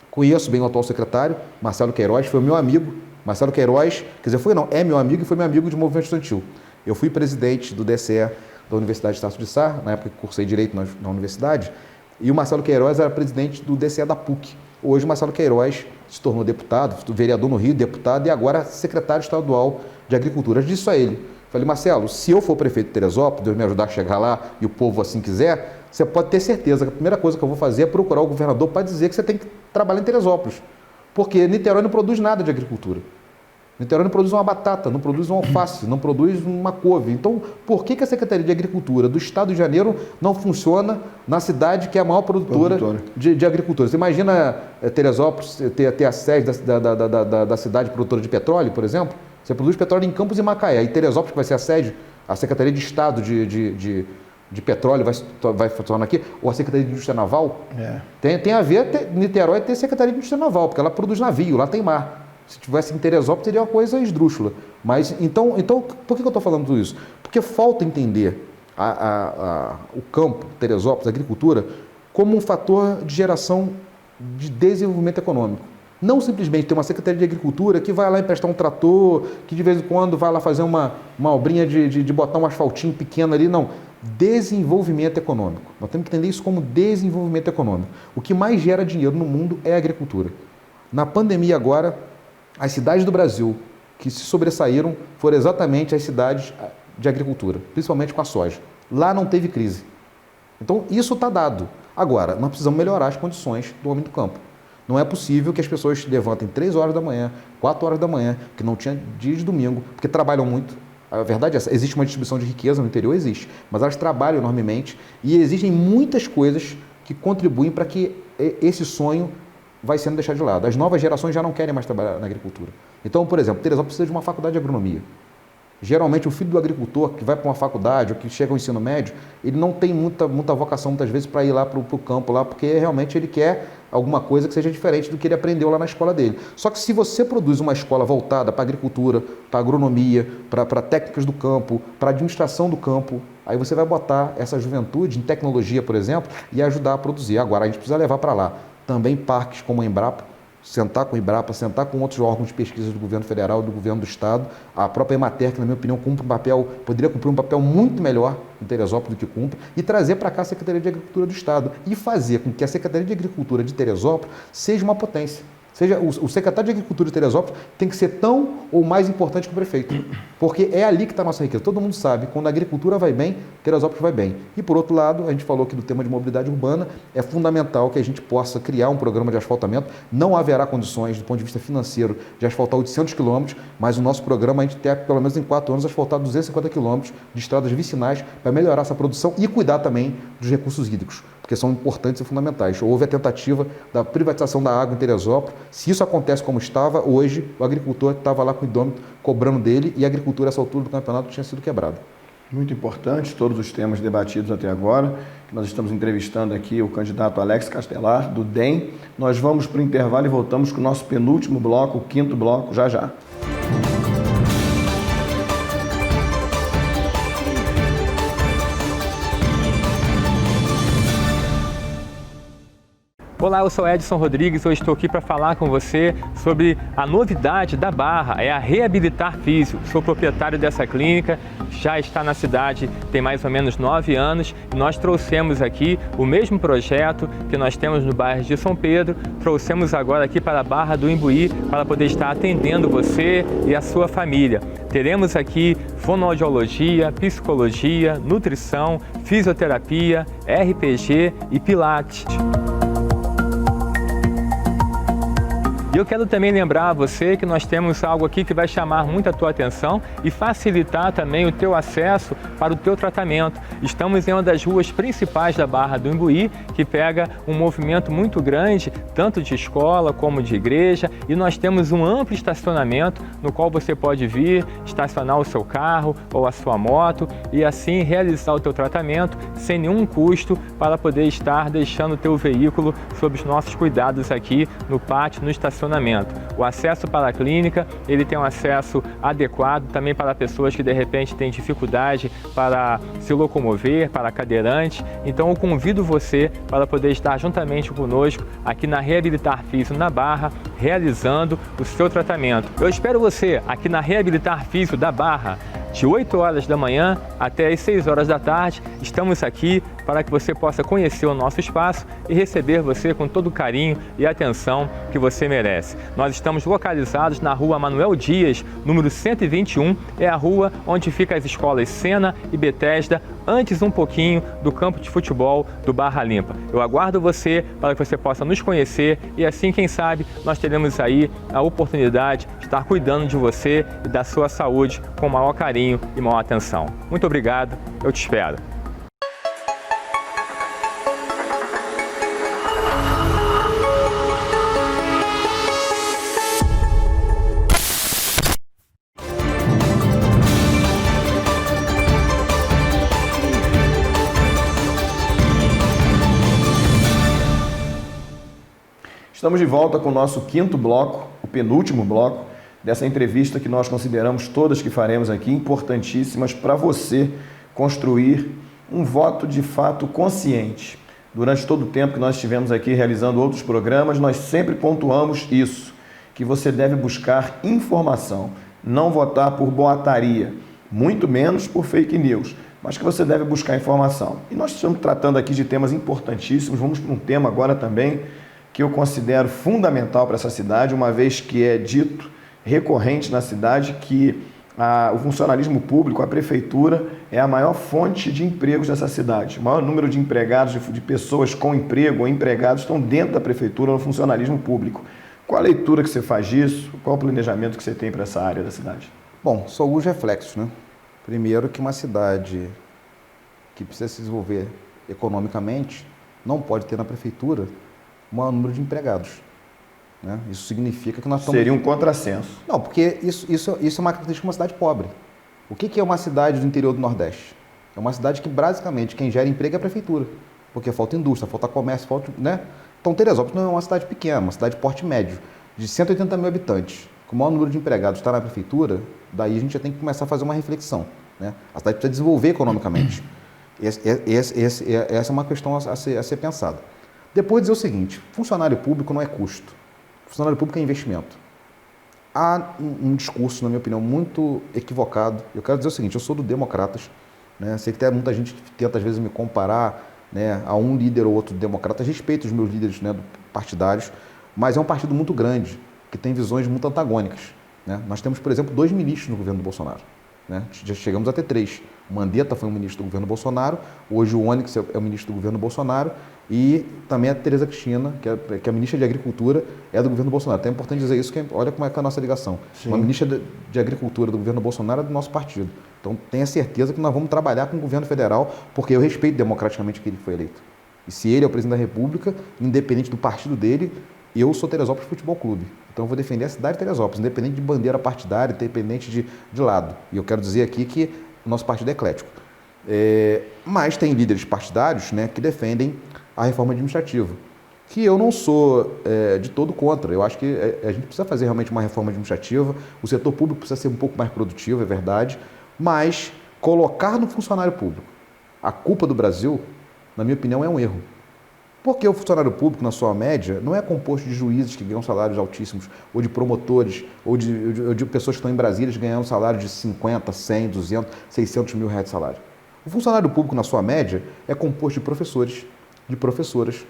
Conheço bem o atual secretário, Marcelo Queiroz, foi meu amigo. Marcelo Queiroz, quer dizer, é meu amigo e foi meu amigo de movimento estudantil. Eu fui presidente do DCE da Universidade de Tasso de Sá, na época que cursei Direito na universidade, e o Marcelo Queiroz era presidente do DCE da PUC. Hoje o Marcelo Queiroz se tornou deputado, vereador no Rio, deputado e agora secretário estadual de Agricultura. Eu disse isso a ele. Falei, Marcelo, se eu for prefeito de Teresópolis, Deus me ajudar a chegar lá e o povo assim quiser, você pode ter certeza que a primeira coisa que eu vou fazer é procurar o governador para dizer que você tem que trabalhar em Teresópolis. Porque Niterói não produz nada de agricultura. Niterói não produz uma batata, não produz um alface, não produz uma couve. Então, por que a Secretaria de Agricultura do Estado de Janeiro não funciona na cidade que é a maior produtora de agricultura? Você imagina Teresópolis ter a sede da cidade produtora de petróleo, por exemplo? Você produz petróleo em Campos e Macaé. E Teresópolis, que vai ser a sede, a Secretaria de Estado de Petróleo vai funcionar aqui, ou a Secretaria de Indústria Naval. Tem a ver, Niterói tem Secretaria de Indústria Naval, porque ela produz navio, lá tem mar. Se tivesse em Teresópolis, seria uma coisa esdrúxula. Mas, então por que eu estou falando tudo isso? Porque falta entender o campo, Teresópolis, a agricultura, como um fator de geração de desenvolvimento econômico. Não simplesmente ter uma Secretaria de Agricultura que vai lá emprestar um trator, que de vez em quando vai lá fazer uma obrinha de botar um asfaltinho pequeno ali, não. Desenvolvimento econômico. Nós temos que entender isso como desenvolvimento econômico. O que mais gera dinheiro no mundo é a agricultura. Na pandemia agora, as cidades do Brasil que se sobressaíram foram exatamente as cidades de agricultura, principalmente com a soja. Lá não teve crise. Então, isso está dado. Agora, nós precisamos melhorar as condições do homem do campo. Não é possível que as pessoas levantem 3 horas da manhã, 4 horas da manhã, que não tinha dia de domingo, porque trabalham muito. A verdade é essa, existe uma distribuição de riqueza no interior, existe, mas elas trabalham enormemente e existem muitas coisas que contribuem para que esse sonho vai sendo deixado de lado. As novas gerações já não querem mais trabalhar na agricultura. Então, por exemplo, Teresópolis precisa de uma faculdade de agronomia. Geralmente, o filho do agricultor que vai para uma faculdade ou que chega ao ensino médio, ele não tem muita vocação, muitas vezes, para ir lá para o campo, lá, porque realmente ele quer alguma coisa que seja diferente do que ele aprendeu lá na escola dele. Só que se você produz uma escola voltada para agricultura, para agronomia, para técnicas do campo, para administração do campo, aí você vai botar essa juventude em tecnologia, por exemplo, e ajudar a produzir. Agora, a gente precisa levar para lá também parques como a Embrapa, sentar com o Embrapa, sentar com outros órgãos de pesquisa do governo federal, do governo do estado, a própria Emater, que na minha opinião poderia cumprir um papel muito melhor em Teresópolis do que cumpre, e trazer para cá a Secretaria de Agricultura do Estado e fazer com que a Secretaria de Agricultura de Teresópolis seja uma potência. O secretário de Agricultura de Teresópolis tem que ser tão ou mais importante que o prefeito, porque é ali que está a nossa riqueza. Todo mundo sabe, quando a agricultura vai bem, Teresópolis vai bem. E por outro lado, a gente falou aqui do tema de mobilidade urbana, é fundamental que a gente possa criar um programa de asfaltamento. Não haverá condições, do ponto de vista financeiro, de asfaltar 800 quilômetros, mas o nosso programa, a gente tem, pelo menos em 4 anos, asfaltar 250 quilômetros de estradas vicinais para melhorar essa produção e cuidar também dos recursos hídricos, porque são importantes e fundamentais. Houve a tentativa da privatização da água em Teresópolis. Se isso acontece como estava, hoje o agricultor estava lá com o idômetro cobrando dele e a agricultura, a essa altura do campeonato, tinha sido quebrada. Muito importante, todos os temas debatidos até agora. Nós estamos entrevistando aqui o candidato Alex Castelar, do DEM. Nós vamos para o intervalo e voltamos com o nosso penúltimo bloco, o 5º bloco, já já. Olá, eu sou Edson Rodrigues, eu estou aqui para falar com você sobre a novidade da Barra, é a Reabilitar Físio. Sou proprietário dessa clínica, já está na cidade tem mais ou menos 9 anos e nós trouxemos aqui o mesmo projeto que nós temos no bairro de São Pedro, trouxemos agora aqui para a Barra do Imbuí para poder estar atendendo você e a sua família. Teremos aqui fonoaudiologia, psicologia, nutrição, fisioterapia, RPG e pilates. E eu quero também lembrar a você que nós temos algo aqui que vai chamar muito a tua atenção e facilitar também o teu acesso para o teu tratamento. Estamos em uma das ruas principais da Barra do Imbuí, que pega um movimento muito grande, tanto de escola como de igreja, e nós temos um amplo estacionamento no qual você pode vir, estacionar o seu carro ou a sua moto e assim realizar o teu tratamento sem nenhum custo para poder estar deixando o teu veículo sob os nossos cuidados aqui no pátio, no estacionamento. O acesso para a clínica, ele tem um acesso adequado também para pessoas que de repente têm dificuldade para se locomover, para cadeirantes. Então eu convido você para poder estar juntamente conosco aqui na Reabilitar Físio na Barra, realizando o seu tratamento. Eu espero você aqui na Reabilitar Físio da Barra, de 8 horas da manhã até as 6 horas da tarde. Estamos aqui para que você possa conhecer o nosso espaço e receber você com todo o carinho e atenção que você merece. Nós estamos localizados na rua Manuel Dias, número 121, é a rua onde ficam as escolas Sena e Betesda, antes um pouquinho do campo de futebol do Barra Limpa. Eu aguardo você para que você possa nos conhecer e assim, quem sabe, nós teremos aí a oportunidade de estar cuidando de você e da sua saúde com o maior carinho e maior atenção. Muito obrigado, eu te espero. Estamos de volta com o nosso quinto bloco, o penúltimo bloco dessa entrevista que nós consideramos todas que faremos aqui importantíssimas para você construir um voto de fato consciente. Durante todo o tempo que nós estivemos aqui realizando outros programas, nós sempre pontuamos isso, que você deve buscar informação, não votar por boataria, muito menos por fake news, mas que você deve buscar informação. E nós estamos tratando aqui de temas importantíssimos, vamos para um tema agora também que eu considero fundamental para essa cidade, uma vez que é dito recorrente na cidade que o funcionalismo público, a prefeitura, é a maior fonte de empregos dessa cidade. O maior número de empregados, de pessoas com emprego ou empregados estão dentro da prefeitura no funcionalismo público. Qual a leitura que você faz disso? Qual o planejamento que você tem para essa área da cidade? Bom, são alguns reflexos, né? Primeiro, que uma cidade que precisa se desenvolver economicamente não pode ter na prefeitura o maior número de empregados. Né? Isso significa que nós estamos... Seria um contrassenso. Não, porque isso é uma característica de uma cidade pobre. O que é uma cidade do interior do Nordeste? É uma cidade que, basicamente, quem gera emprego é a prefeitura. Porque falta indústria, falta comércio, falta... né? Então, Teresópolis não é uma cidade pequena, é uma cidade de porte médio, de 180 mil habitantes. Com o maior número de empregados está na prefeitura, daí a gente já tem que começar a fazer uma reflexão. Né? A cidade precisa desenvolver economicamente. Essa é uma questão a ser pensada. Depois dizer o seguinte, funcionário público não é custo, funcionário público é investimento. Há um discurso, na minha opinião, muito equivocado. Eu quero dizer o seguinte, eu sou do Democratas, né? Sei que tem muita gente que tenta às vezes me comparar, né, a um líder ou outro Democrata. Respeito os meus líderes, né, partidários, mas é um partido muito grande, que tem visões muito antagônicas. Né? Nós temos, por exemplo, 2 ministros no governo do Bolsonaro. Né? Já chegamos a ter 3. O Mandetta foi um ministro do governo Bolsonaro, hoje o Onyx é o ministro do governo Bolsonaro e também a Tereza Cristina, que é a ministra de Agricultura, é do governo Bolsonaro. Então é importante dizer isso, que olha como é que é a nossa ligação. Sim. Uma ministra de Agricultura do governo Bolsonaro é do nosso partido. Então tenha certeza que nós vamos trabalhar com o governo federal, porque eu respeito democraticamente que ele foi eleito. E se ele é o presidente da República, independente do partido dele, eu sou Teresópolis Futebol Clube. Então eu vou defender a cidade de Teresópolis, independente de bandeira partidária, independente de lado. E eu quero dizer aqui que o nosso partido é eclético. Mas tem líderes partidários, né, que defendem a reforma administrativa, que eu não sou de todo contra. Eu acho que a gente precisa fazer realmente uma reforma administrativa, o setor público precisa ser um pouco mais produtivo, é verdade, mas colocar no funcionário público a culpa do Brasil, na minha opinião, é um erro. Porque o funcionário público, na sua média, não é composto de juízes que ganham salários altíssimos, ou de promotores, ou de pessoas que estão em Brasília ganhando salário de 50, 100, 200, 600 mil reais de salário. O funcionário público, na sua média, é composto de professores, de professoras,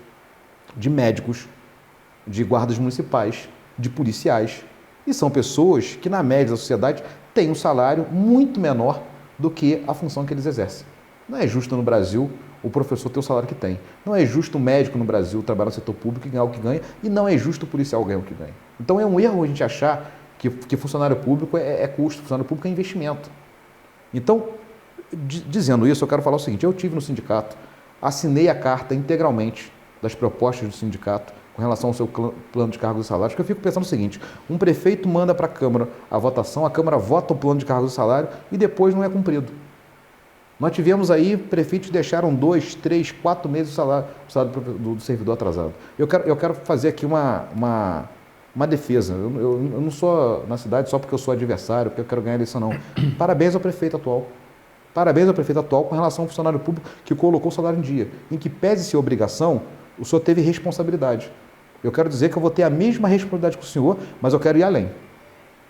de médicos, de guardas municipais, de policiais. E são pessoas que, na média da sociedade, têm um salário muito menor do que a função que eles exercem. Não é justo no Brasil o professor ter o salário que tem. Não é justo o médico no Brasil trabalhar no setor público e ganhar o que ganha, e não é justo o policial ganhar o que ganha. Então é um erro a gente achar que funcionário público é custo, funcionário público é investimento. Então, dizendo isso, eu quero falar o seguinte: eu tive no sindicato, assinei a carta integralmente das propostas do sindicato com relação ao seu plano de cargos e salários, porque eu fico pensando o seguinte: um prefeito manda para a Câmara a votação, a Câmara vota o plano de cargos e salário e depois não é cumprido. Nós tivemos aí prefeitos que deixaram 2, 3, 4 meses o salário do servidor atrasado. Eu quero fazer aqui uma defesa. Eu não sou na cidade só porque eu sou adversário, porque eu quero ganhar a eleição, não. Parabéns ao prefeito atual. Parabéns ao prefeito atual com relação ao funcionário público que colocou o salário em dia. Em que pese ser obrigação, o senhor teve responsabilidade. Eu quero dizer que eu vou ter a mesma responsabilidade que o senhor, mas eu quero ir além.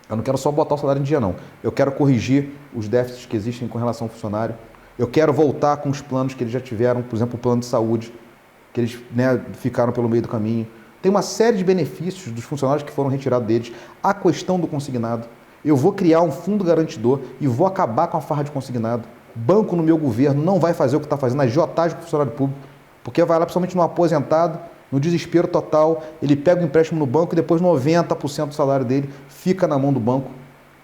Eu não quero só botar o salário em dia, não. Eu quero corrigir os déficits que existem com relação ao funcionário. Eu quero voltar com os planos que eles já tiveram, por exemplo, o plano de saúde, que eles ficaram pelo meio do caminho. Tem uma série de benefícios dos funcionários que foram retirados deles. A questão do consignado. Eu vou criar um fundo garantidor e vou acabar com a farra de consignado. Banco no meu governo não vai fazer o que está fazendo, a agiotagem com o funcionário público, porque vai lá principalmente no aposentado, no desespero total, ele pega o empréstimo no banco e depois 90% do salário dele fica na mão do banco.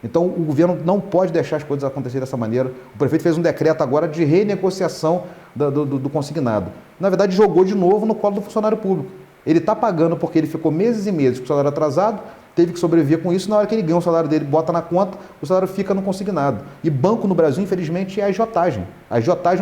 Então o governo não pode deixar as coisas acontecerem dessa maneira. O prefeito fez um decreto agora de renegociação do consignado. Na verdade, jogou de novo no colo do funcionário público. Ele está pagando porque ele ficou meses e meses com o salário atrasado, teve que sobreviver com isso, na hora que ele ganha o salário dele, bota na conta, o salário fica no consignado. E banco no Brasil, infelizmente, é a agiotagem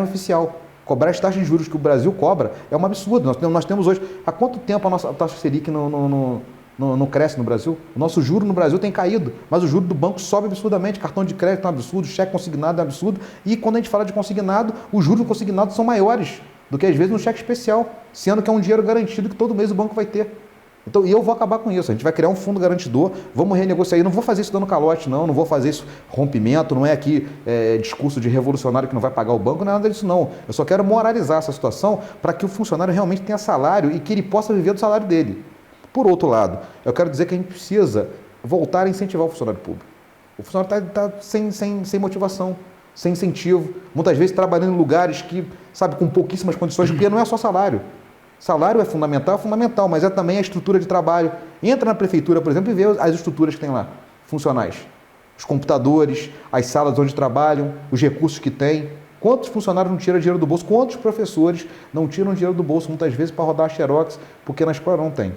oficial. Cobrar as taxas de juros que o Brasil cobra é um absurdo. Nós temos hoje, há quanto tempo a nossa taxa Selic não cresce no Brasil? O nosso juro no Brasil tem caído, mas o juro do banco sobe absurdamente, cartão de crédito é um absurdo, cheque consignado é um absurdo, e quando a gente fala de consignado, os juros do consignado são maiores do que às vezes no cheque especial, sendo que é um dinheiro garantido que todo mês o banco vai ter. Então, e eu vou acabar com isso. A gente vai criar um fundo garantidor, vamos renegociar. Eu não vou fazer isso dando calote, não vou fazer isso rompimento, não é aqui discurso de revolucionário que não vai pagar o banco, não é nada disso, não. Eu só quero moralizar essa situação para que o funcionário realmente tenha salário e que ele possa viver do salário dele. Por outro lado, eu quero dizer que a gente precisa voltar a incentivar o funcionário público. O funcionário está sem motivação, sem incentivo, muitas vezes trabalhando em lugares que, sabe, com pouquíssimas condições, porque não é só salário. Salário é fundamental, mas é também a estrutura de trabalho. Entra na prefeitura, por exemplo, e vê as estruturas que tem lá, funcionais. Os computadores, as salas onde trabalham, os recursos que tem. Quantos funcionários não tiram dinheiro do bolso? Quantos professores não tiram dinheiro do bolso, muitas vezes, para rodar a xerox, porque na escola não tem?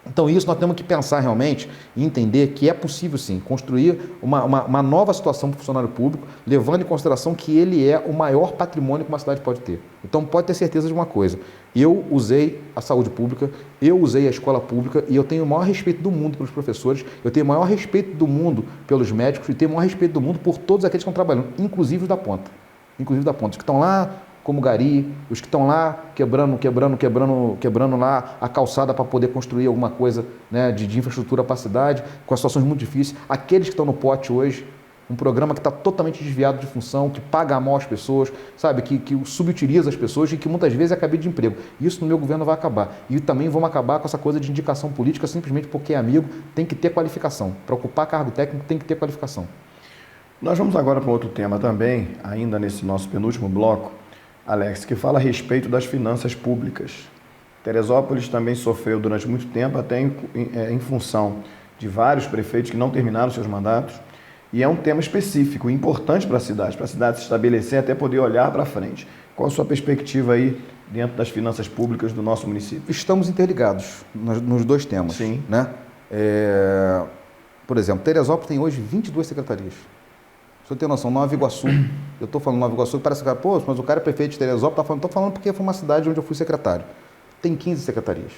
Então isso nós temos que pensar realmente e entender que é possível sim construir uma nova situação para o funcionário público, levando em consideração que ele é o maior patrimônio que uma cidade pode ter. Então pode ter certeza de uma coisa: eu usei a saúde pública, eu usei a escola pública e eu tenho o maior respeito do mundo pelos professores, eu tenho o maior respeito do mundo pelos médicos e tenho o maior respeito do mundo por todos aqueles que estão trabalhando, inclusive os da ponta. Os que estão lá como gari, os que estão lá quebrando lá a calçada para poder construir alguma coisa, né, de infraestrutura para a cidade, com situações muito difíceis. Aqueles que estão no pote hoje, um programa que está totalmente desviado de função, que paga mal as pessoas, sabe, que subutiliza as pessoas e que muitas vezes é cabide de emprego. Isso no meu governo vai acabar. E também vamos acabar com essa coisa de indicação política simplesmente porque é amigo, tem que ter qualificação. Para ocupar cargo técnico tem que ter qualificação. Nós vamos agora para outro tema também, ainda nesse nosso penúltimo bloco, Alex, que fala a respeito das finanças públicas. Teresópolis também sofreu durante muito tempo, até em função de vários prefeitos que não terminaram seus mandatos, e é um tema específico, importante para a cidade se estabelecer, até poder olhar para frente. Qual a sua perspectiva aí dentro das finanças públicas do nosso município? Estamos interligados nos dois temas. Sim. Né? Por exemplo, Teresópolis tem hoje 22 secretarias. Você tem noção, Nova Iguaçu, eu estou falando Nova Iguaçu, parece que, pô, mas o cara é prefeito de Teresópolis, estou falando porque foi uma cidade onde eu fui secretário. Tem 15 secretarias.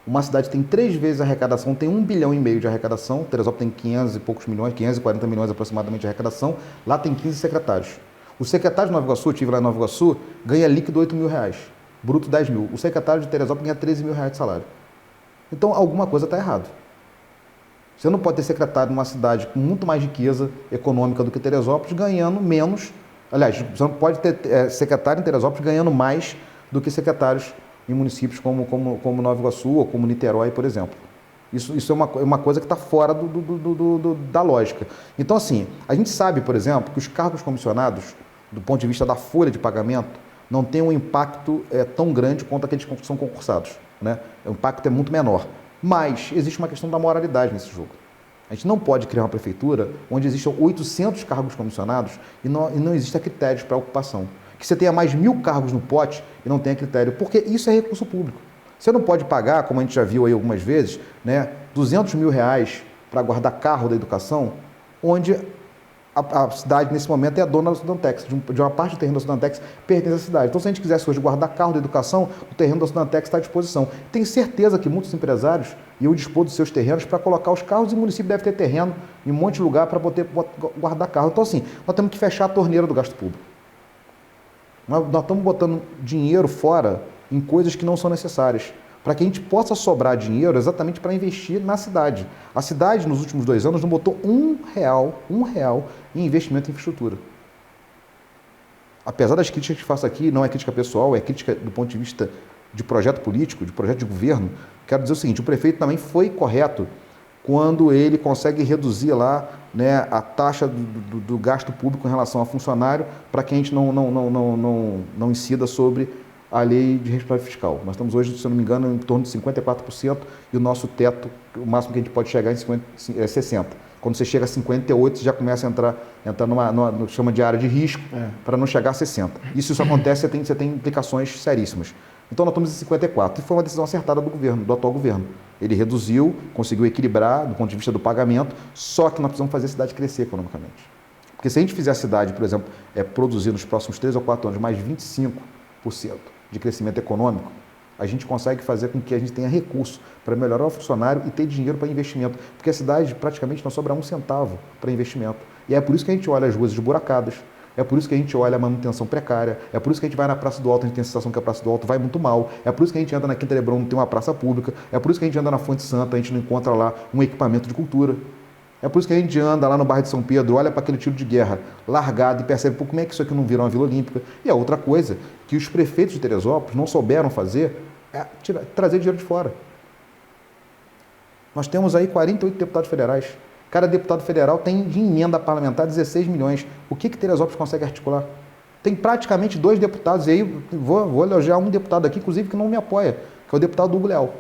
Uma cidade tem 3 vezes a arrecadação, tem 1,5 bilhão de arrecadação, Teresópolis tem 500 e poucos milhões, 540 milhões aproximadamente de arrecadação, lá tem 15 secretários. O secretário de Nova Iguaçu, eu estive lá em Nova Iguaçu, ganha líquido R$8.000, bruto 10 mil. O secretário de Teresópolis ganha R$13 mil de salário. Então, alguma coisa está errada. Você não pode ter secretário numa cidade com muito mais riqueza econômica do que Teresópolis ganhando menos. Aliás, você não pode ter secretário em Teresópolis ganhando mais do que secretários em municípios como Nova Iguaçu ou como Niterói, por exemplo. Isso é uma coisa que está fora da lógica. Então, assim, a gente sabe, por exemplo, que os cargos comissionados, do ponto de vista da folha de pagamento, não tem um impacto tão grande quanto aqueles que são concursados, né? O impacto é muito menor. Mas existe uma questão da moralidade nesse jogo. A gente não pode criar uma prefeitura onde existam 800 cargos comissionados e não exista critérios para ocupação. Que você tenha mais 1000 cargos no pote e não tenha critério, porque isso é recurso público. Você não pode pagar, como a gente já viu aí algumas vezes, né, 200 mil reais para guardar carro da educação, onde a cidade, nesse momento, é a dona da Sudantex, de uma parte do terreno da Sudantex pertence à cidade. Então, se a gente quisesse hoje guardar carro da educação, o terreno da Sudantex está à disposição. Tenho certeza que muitos empresários iam dispor dos seus terrenos para colocar os carros, e o município deve ter terreno em um monte de lugar para poder guardar carro. Então, assim, nós temos que fechar a torneira do gasto público. Nós estamos botando dinheiro fora em coisas que não são necessárias, para que a gente possa sobrar dinheiro exatamente para investir na cidade. A cidade, nos últimos 2 anos, não botou R$1 em investimento em infraestrutura. Apesar das críticas que faço aqui, não é crítica pessoal, é crítica do ponto de vista de projeto político, de projeto de governo. Quero dizer o seguinte, o prefeito também foi correto quando ele consegue reduzir lá, né, a taxa do gasto público em relação ao funcionário, para que a gente não incida sobre a lei de responsabilidade fiscal. Nós estamos hoje, se eu não me engano, em torno de 54% e o nosso teto, o máximo que a gente pode chegar é 60%. Quando você chega a 58%, você já começa a entrar numa chama de área de risco, para não chegar a 60%. Isso acontece, você tem implicações seríssimas. Então nós estamos em 54%, e foi uma decisão acertada do governo, do atual governo. Ele reduziu, conseguiu equilibrar do ponto de vista do pagamento, só que nós precisamos fazer a cidade crescer economicamente. Porque se a gente fizer a cidade, por exemplo, produzir nos próximos 3 ou 4 anos mais 25% de crescimento econômico, a gente consegue fazer com que a gente tenha recurso para melhorar o funcionário e ter dinheiro para investimento. Porque a cidade praticamente não sobra 1 centavo para investimento. E é por isso que a gente olha as ruas esburacadas, é por isso que a gente olha a manutenção precária, é por isso que a gente vai na Praça do Alto, a gente tem a sensação que a Praça do Alto vai muito mal, é por isso que a gente anda na Quinta Lebrão, não tem uma praça pública, é por isso que a gente anda na Fonte Santa, a gente não encontra lá um equipamento de cultura. É por isso que a gente anda lá no bairro de São Pedro, olha para aquele tiro de guerra largado e percebe, pô, como é que isso aqui não virou uma Vila Olímpica? E a outra coisa que os prefeitos de Teresópolis não souberam fazer é trazer dinheiro de fora. Nós temos aí 48 deputados federais. Cada deputado federal tem de emenda parlamentar 16 milhões. O que Teresópolis consegue articular? Tem praticamente 2 deputados, e aí vou elogiar um deputado aqui, inclusive, que não me apoia, que é o deputado Hugo Leal.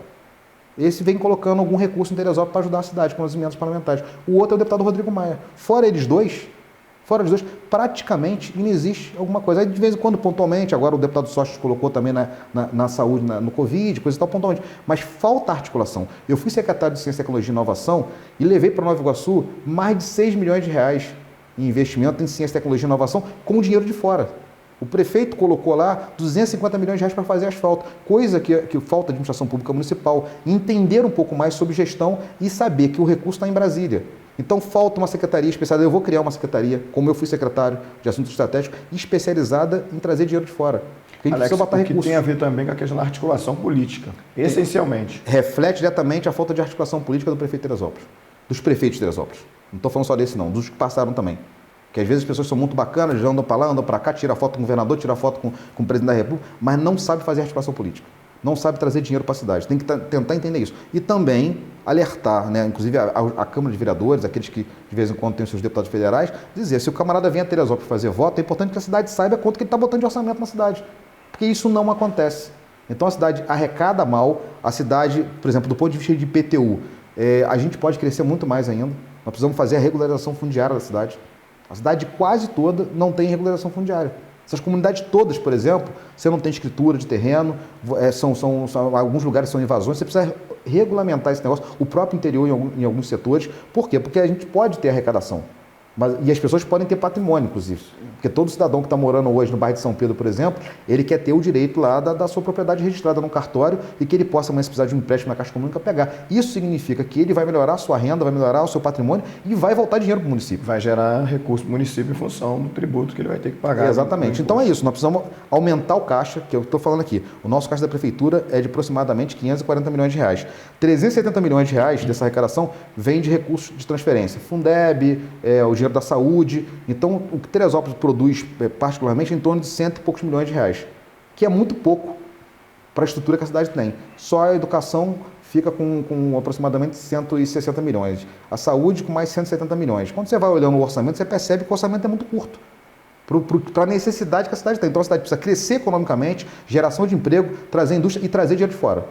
Esse vem colocando algum recurso em Teresópolis para ajudar a cidade com as emendas parlamentares. O outro é o deputado Rodrigo Maia. Fora eles dois, praticamente não existe alguma coisa. Aí, de vez em quando, pontualmente, agora o deputado Sócio colocou também na saúde, no Covid, coisa e tal, pontualmente. Mas falta articulação. Eu fui secretário de Ciência, Tecnologia e Inovação e levei para Nova Iguaçu mais de 6 milhões de reais em investimento em Ciência, Tecnologia e Inovação com dinheiro de fora. O prefeito colocou lá 250 milhões de reais para fazer asfalto, coisa que falta de administração pública municipal, entender um pouco mais sobre gestão e saber que o recurso está em Brasília. Então falta uma secretaria especializada, eu vou criar uma secretaria, como eu fui secretário de Assuntos Estratégicos, especializada em trazer dinheiro de fora. Porque a gente Alex, precisa botar que tem a ver também com a questão da articulação política, essencialmente. Reflete diretamente a falta de articulação política do prefeito de Teresópolis, dos prefeitos de Teresópolis. Não estou falando só desse não, dos que passaram também. Que às vezes as pessoas são muito bacanas, já andam para lá, andam para cá, tira foto com o governador, tira foto com o presidente da República, mas não sabe fazer articulação política, não sabe trazer dinheiro para a cidade. Tem que tentar entender isso. E também alertar, né, inclusive a Câmara de Vereadores, aqueles que de vez em quando têm os seus deputados federais, dizer, se o camarada vem a Teresópolis fazer voto, é importante que a cidade saiba quanto que ele está botando de orçamento na cidade, porque isso não acontece. Então a cidade arrecada mal, a cidade, por exemplo, do ponto de vista de IPTU, a gente pode crescer muito mais ainda, nós precisamos fazer a regularização fundiária da cidade. A cidade quase toda não tem regularização fundiária. Essas comunidades todas, por exemplo, você não tem escritura de terreno, alguns lugares são invasões, você precisa regulamentar esse negócio, o próprio interior em alguns setores. Por quê? Porque a gente pode ter arrecadação. E as pessoas podem ter patrimônio, inclusive. Porque todo cidadão que está morando hoje no bairro de São Pedro, por exemplo, ele quer ter o direito lá da sua propriedade registrada no cartório e que ele possa, amanhã, se precisar de um empréstimo na Caixa Econômica, pegar. Isso significa que ele vai melhorar a sua renda, vai melhorar o seu patrimônio e vai voltar dinheiro para o município. Vai gerar recurso para o município em função do tributo que ele vai ter que pagar. Exatamente. Então é isso, nós precisamos aumentar o caixa, que eu estou falando aqui. O nosso caixa da prefeitura é de aproximadamente 540 milhões de reais. 370 milhões de reais dessa arrecadação vem de recursos de transferência. Fundeb, o dinheiro da saúde. Então, o que Teresópolis produz, particularmente, é em torno de 100 e poucos milhões de reais, que é muito pouco para a estrutura que a cidade tem. Só a educação fica com aproximadamente 160 milhões. A saúde com mais 170 milhões. Quando você vai olhando o orçamento, você percebe que o orçamento é muito curto. para a necessidade que a cidade tem. Então a cidade precisa crescer economicamente, geração de emprego, trazer indústria e trazer dinheiro de fora.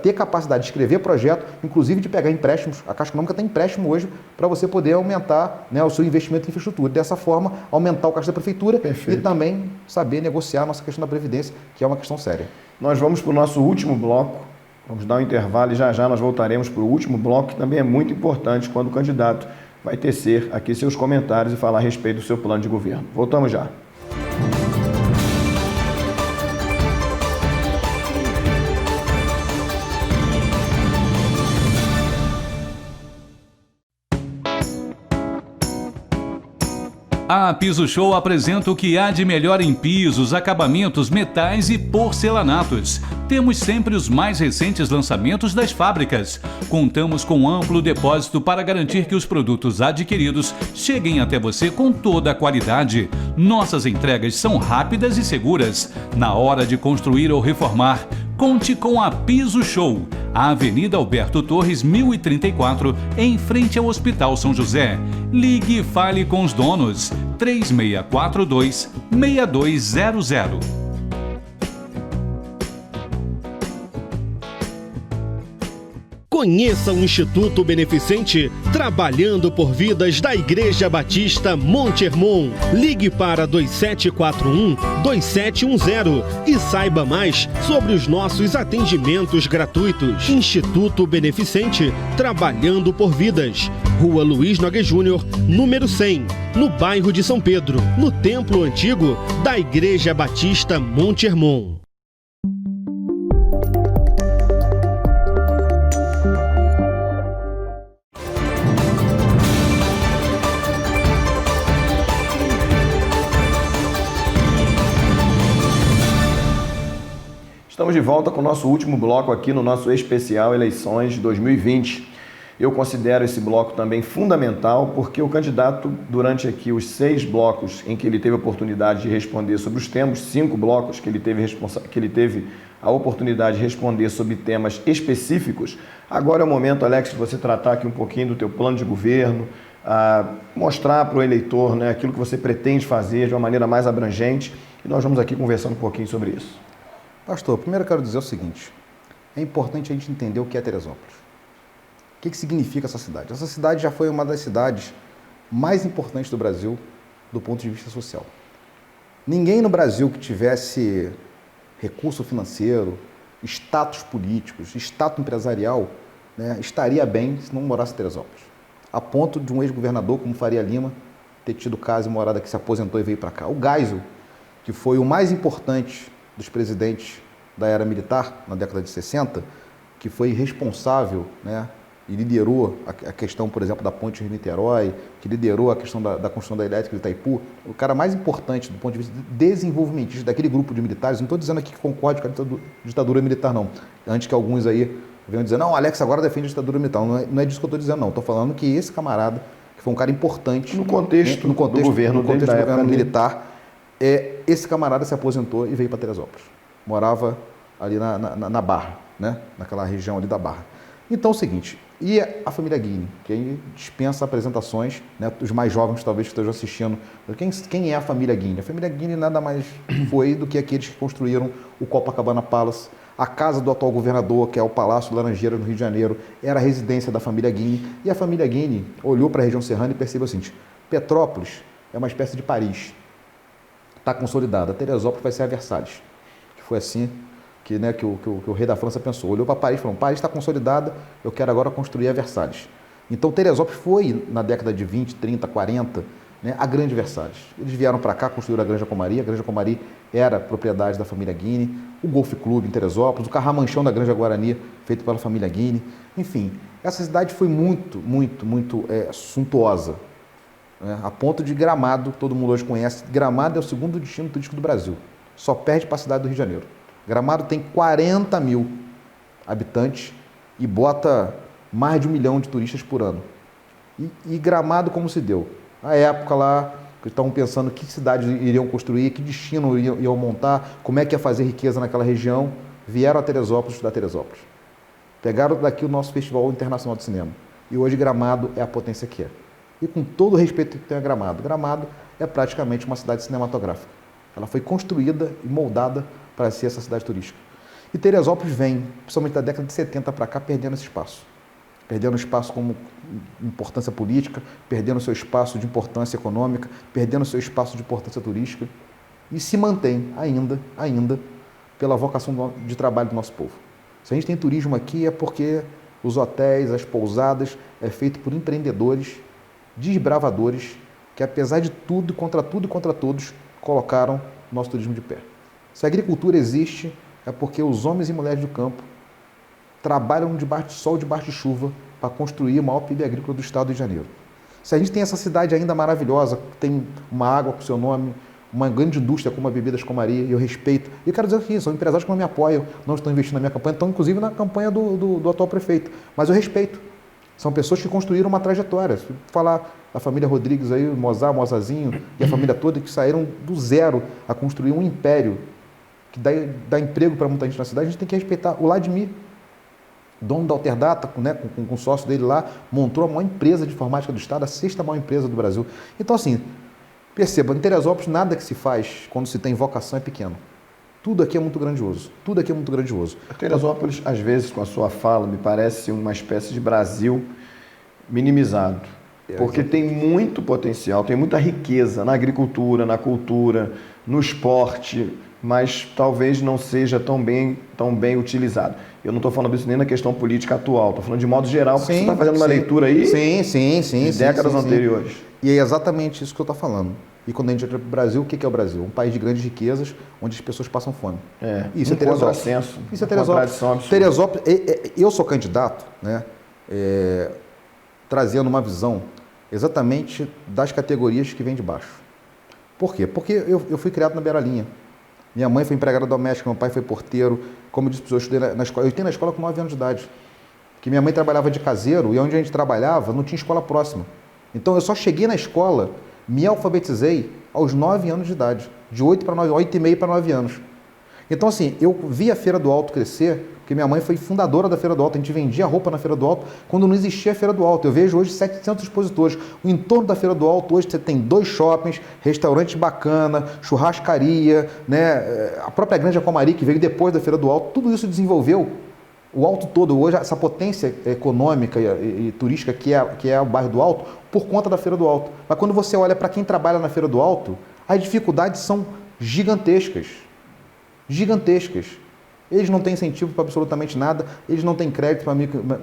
Ter capacidade de escrever projeto, inclusive de pegar empréstimos. A Caixa Econômica tem empréstimo hoje para você poder aumentar, né, o seu investimento em infraestrutura. Dessa forma, aumentar o caixa da prefeitura. Perfeito. E também saber negociar a nossa questão da Previdência, que é uma questão séria. Nós vamos para o nosso último bloco. Vamos dar um intervalo e já nós voltaremos para o último bloco, que também é muito importante quando o candidato vai tecer aqui seus comentários e falar a respeito do seu plano de governo. Voltamos já. A Piso Show apresenta o que há de melhor em pisos, acabamentos, metais e porcelanatos. Temos sempre os mais recentes lançamentos das fábricas. Contamos com amplo depósito para garantir que os produtos adquiridos cheguem até você com toda a qualidade. Nossas entregas são rápidas e seguras. Na hora de construir ou reformar, conte com a Piso Show. A Avenida Alberto Torres, 1034, em frente ao Hospital São José. Ligue e fale com os donos. 3642-6200. Conheça o Instituto Beneficente Trabalhando por Vidas da Igreja Batista Monte Hermon. Ligue para 2741-2710 e saiba mais sobre os nossos atendimentos gratuitos. Instituto Beneficente Trabalhando por Vidas. Rua Luís Nogueira Júnior, número 100, no bairro de São Pedro, no Templo Antigo da Igreja Batista Monte Hermon. Estamos de volta com o nosso último bloco aqui no nosso especial Eleições de 2020. Eu considero esse bloco também fundamental porque o candidato, durante aqui os 6 blocos em que ele teve a oportunidade de responder sobre os temas, 5 blocos que ele teve a oportunidade de responder sobre temas específicos, agora é o momento, Alex, de você tratar aqui um pouquinho do teu plano de governo, mostrar para o eleitor, né, aquilo que você pretende fazer de uma maneira mais abrangente, e nós vamos aqui conversando um pouquinho sobre isso. Pastor, primeiro eu quero dizer o seguinte, é importante a gente entender o que é Teresópolis. O que significa essa cidade? Essa cidade já foi uma das cidades mais importantes do Brasil do ponto de vista social. Ninguém no Brasil que tivesse recurso financeiro, status políticos, status empresarial, né, estaria bem se não morasse em Teresópolis. A ponto de um ex-governador como Faria Lima ter tido casa e morada que se aposentou e veio para cá. O Geisel, que foi o mais importante dos presidentes da era militar, na década de 60, que foi responsável, né, e liderou a questão, por exemplo, da ponte Rio-Niterói, que liderou a questão da construção da elétrica de Itaipu, o cara mais importante do ponto de vista desenvolvimentista daquele grupo de militares, não estou dizendo aqui que concorde com a ditadura militar, não. Antes que alguns aí venham dizer, não, Alex agora defende a ditadura militar. Não é disso que eu estou dizendo, não. Estou falando que esse camarada, que foi um cara importante... No contexto do governo militar, esse camarada se aposentou e veio para Teresópolis. Morava ali na Barra, né? Naquela região ali da Barra. Então é o seguinte, e a família Guini, que aí dispensa apresentações, né? Os mais jovens talvez que estejam assistindo. Quem é a família Guini? A família Guini nada mais foi do que aqueles que construíram o Copacabana Palace, a casa do atual governador, que é o Palácio do Laranjeira, no Rio de Janeiro, era a residência da família Guini. E a família Guini olhou para a região serrana e percebeu o seguinte, Petrópolis é uma espécie de Paris. Está consolidada. Teresópolis vai ser a Versalhes. Que foi assim que o rei da França pensou. Olhou para Paris e falou, Paris está consolidada, eu quero agora construir a Versalhes. Então Teresópolis foi, na década de 20, 30, 40, né, a grande Versalhes. Eles vieram para cá, construíram a Granja Comari. A Granja Comari era propriedade da família Guini, o Golf Club em Teresópolis, o Carramanchão da Granja Guarani, feito pela família Guini. Enfim, essa cidade foi muito suntuosa. A ponto de Gramado, todo mundo hoje conhece, Gramado é o segundo destino turístico do Brasil, só perde para a cidade do Rio de Janeiro. Gramado tem 40 mil habitantes e bota mais de 1 milhão de turistas por ano. E Gramado como se deu? A época lá, que estavam pensando que cidades iriam construir, que destino iam montar, como é que ia fazer riqueza naquela região, vieram a Teresópolis estudar Teresópolis. Pegaram daqui o nosso Festival Internacional de Cinema. E hoje Gramado é a potência que é. E com todo o respeito que tem a Gramado, Gramado é praticamente uma cidade cinematográfica. Ela foi construída e moldada para ser essa cidade turística. E Teresópolis vem, principalmente da década de 70 para cá, perdendo esse espaço. Perdendo espaço como importância política, perdendo seu espaço de importância econômica, perdendo seu espaço de importância turística. E se mantém ainda, pela vocação de trabalho do nosso povo. Se a gente tem turismo aqui é porque os hotéis, as pousadas, é feito por empreendedores, desbravadores, que apesar de tudo e contra todos, colocaram o nosso turismo de pé. Se a agricultura existe, é porque os homens e mulheres do campo trabalham debaixo de sol, debaixo de chuva, para construir o maior PIB agrícola do estado de Janeiro. Se a gente tem essa cidade ainda maravilhosa, que tem uma água com seu nome, uma grande indústria como a Bebidas Comaria, e eu respeito, e eu quero dizer que são empresários que não me apoiam, não estão investindo na minha campanha, estão inclusive na campanha do atual prefeito, mas eu respeito. São pessoas que construíram uma trajetória. Se falar da família Rodrigues aí, o Mozazinho e a família toda, que saíram do zero a construir um império que dá emprego para muita gente na cidade, a gente tem que respeitar. O Ladimir, dono da Alterdata, com o sócio dele lá, montou a maior empresa de informática do estado, a 6ª maior empresa do Brasil. Então, assim, perceba, em Teresópolis, nada que se faz quando se tem vocação é pequeno. Tudo aqui é muito grandioso. Tudo aqui é muito grandioso. Teresópolis, às vezes, com a sua fala, me parece uma espécie de Brasil minimizado. Porque tem muito potencial, tem muita riqueza na agricultura, na cultura, no esporte, mas talvez não seja tão bem utilizado. Eu não estou falando isso nem na questão política atual, estou falando de modo geral, porque você está fazendo uma leitura aí de décadas anteriores. E é exatamente isso que eu estou falando. E quando a gente olha para o Brasil, o que é o Brasil? Um país de grandes riquezas, onde as pessoas passam fome. Isso é Teresópolis. Isso é Teresópolis. Teresópolis, eu sou candidato, né, trazendo uma visão exatamente das categorias que vêm de baixo. Por quê? Porque eu fui criado na beira-linha. Minha mãe foi empregada doméstica, meu pai foi porteiro. Como eu disse, eu estudei na escola. Eu entrei na escola com 9 anos de idade. Porque minha mãe trabalhava de caseiro e onde a gente trabalhava não tinha escola próxima. Então eu só cheguei na escola, me alfabetizei aos 9 anos de idade. De 8,5 para 9 anos. Então, assim, eu vi a Feira do Alto crescer, porque minha mãe foi fundadora da Feira do Alto. A gente vendia roupa na Feira do Alto quando não existia a Feira do Alto. Eu vejo hoje 700 expositores. O entorno da Feira do Alto, hoje você tem 2 shoppings, restaurante bacana, churrascaria, né? A própria Granja Comari, que veio depois da Feira do Alto. Tudo isso desenvolveu o Alto todo. Hoje, essa potência econômica e turística que é o bairro do Alto, por conta da Feira do Alto. Mas quando você olha para quem trabalha na Feira do Alto, as dificuldades são gigantescas. Gigantescas. Eles não têm incentivo para absolutamente nada, eles não têm crédito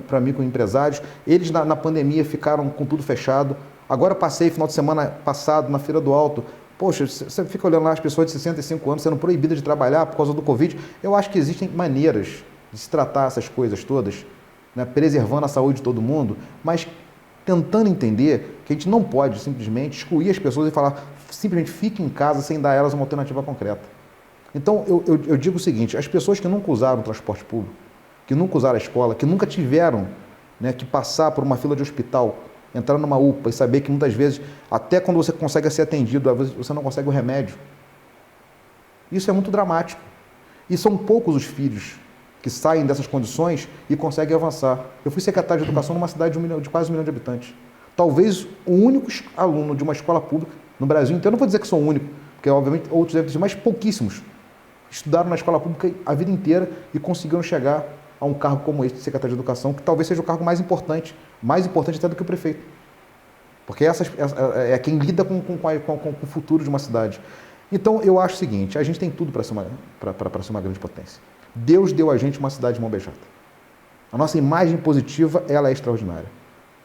para microempresários, eles na pandemia ficaram com tudo fechado. Agora eu passei final de semana passado na Feira do Alto. Poxa, você fica olhando lá as pessoas de 65 anos sendo proibidas de trabalhar por causa do Covid. Eu acho que existem maneiras de se tratar essas coisas todas, né, preservando a saúde de todo mundo, mas tentando entender que a gente não pode simplesmente excluir as pessoas e falar simplesmente fique em casa sem dar a elas uma alternativa concreta. Então, eu digo o seguinte, as pessoas que nunca usaram o transporte público, que nunca usaram a escola, que nunca tiveram, né, que passar por uma fila de hospital, entrar numa UPA e saber que muitas vezes, até quando você consegue ser atendido, às vezes você não consegue o remédio. Isso é muito dramático. E são poucos os filhos que saem dessas condições e conseguem avançar. Eu fui secretário de Educação numa cidade de quase 1 milhão de habitantes. Talvez o único aluno de uma escola pública no Brasil inteiro, eu não vou dizer que sou o único, porque obviamente outros devem ser, mas pouquíssimos, estudaram na escola pública a vida inteira e conseguiram chegar a um cargo como esse de secretário de Educação, que talvez seja o cargo mais importante até do que o prefeito. Porque é quem lida com o futuro de uma cidade. Então, eu acho o seguinte, a gente tem tudo para ser uma grande potência. Deus deu a gente uma cidade de mão beijada. A nossa imagem positiva, ela é extraordinária.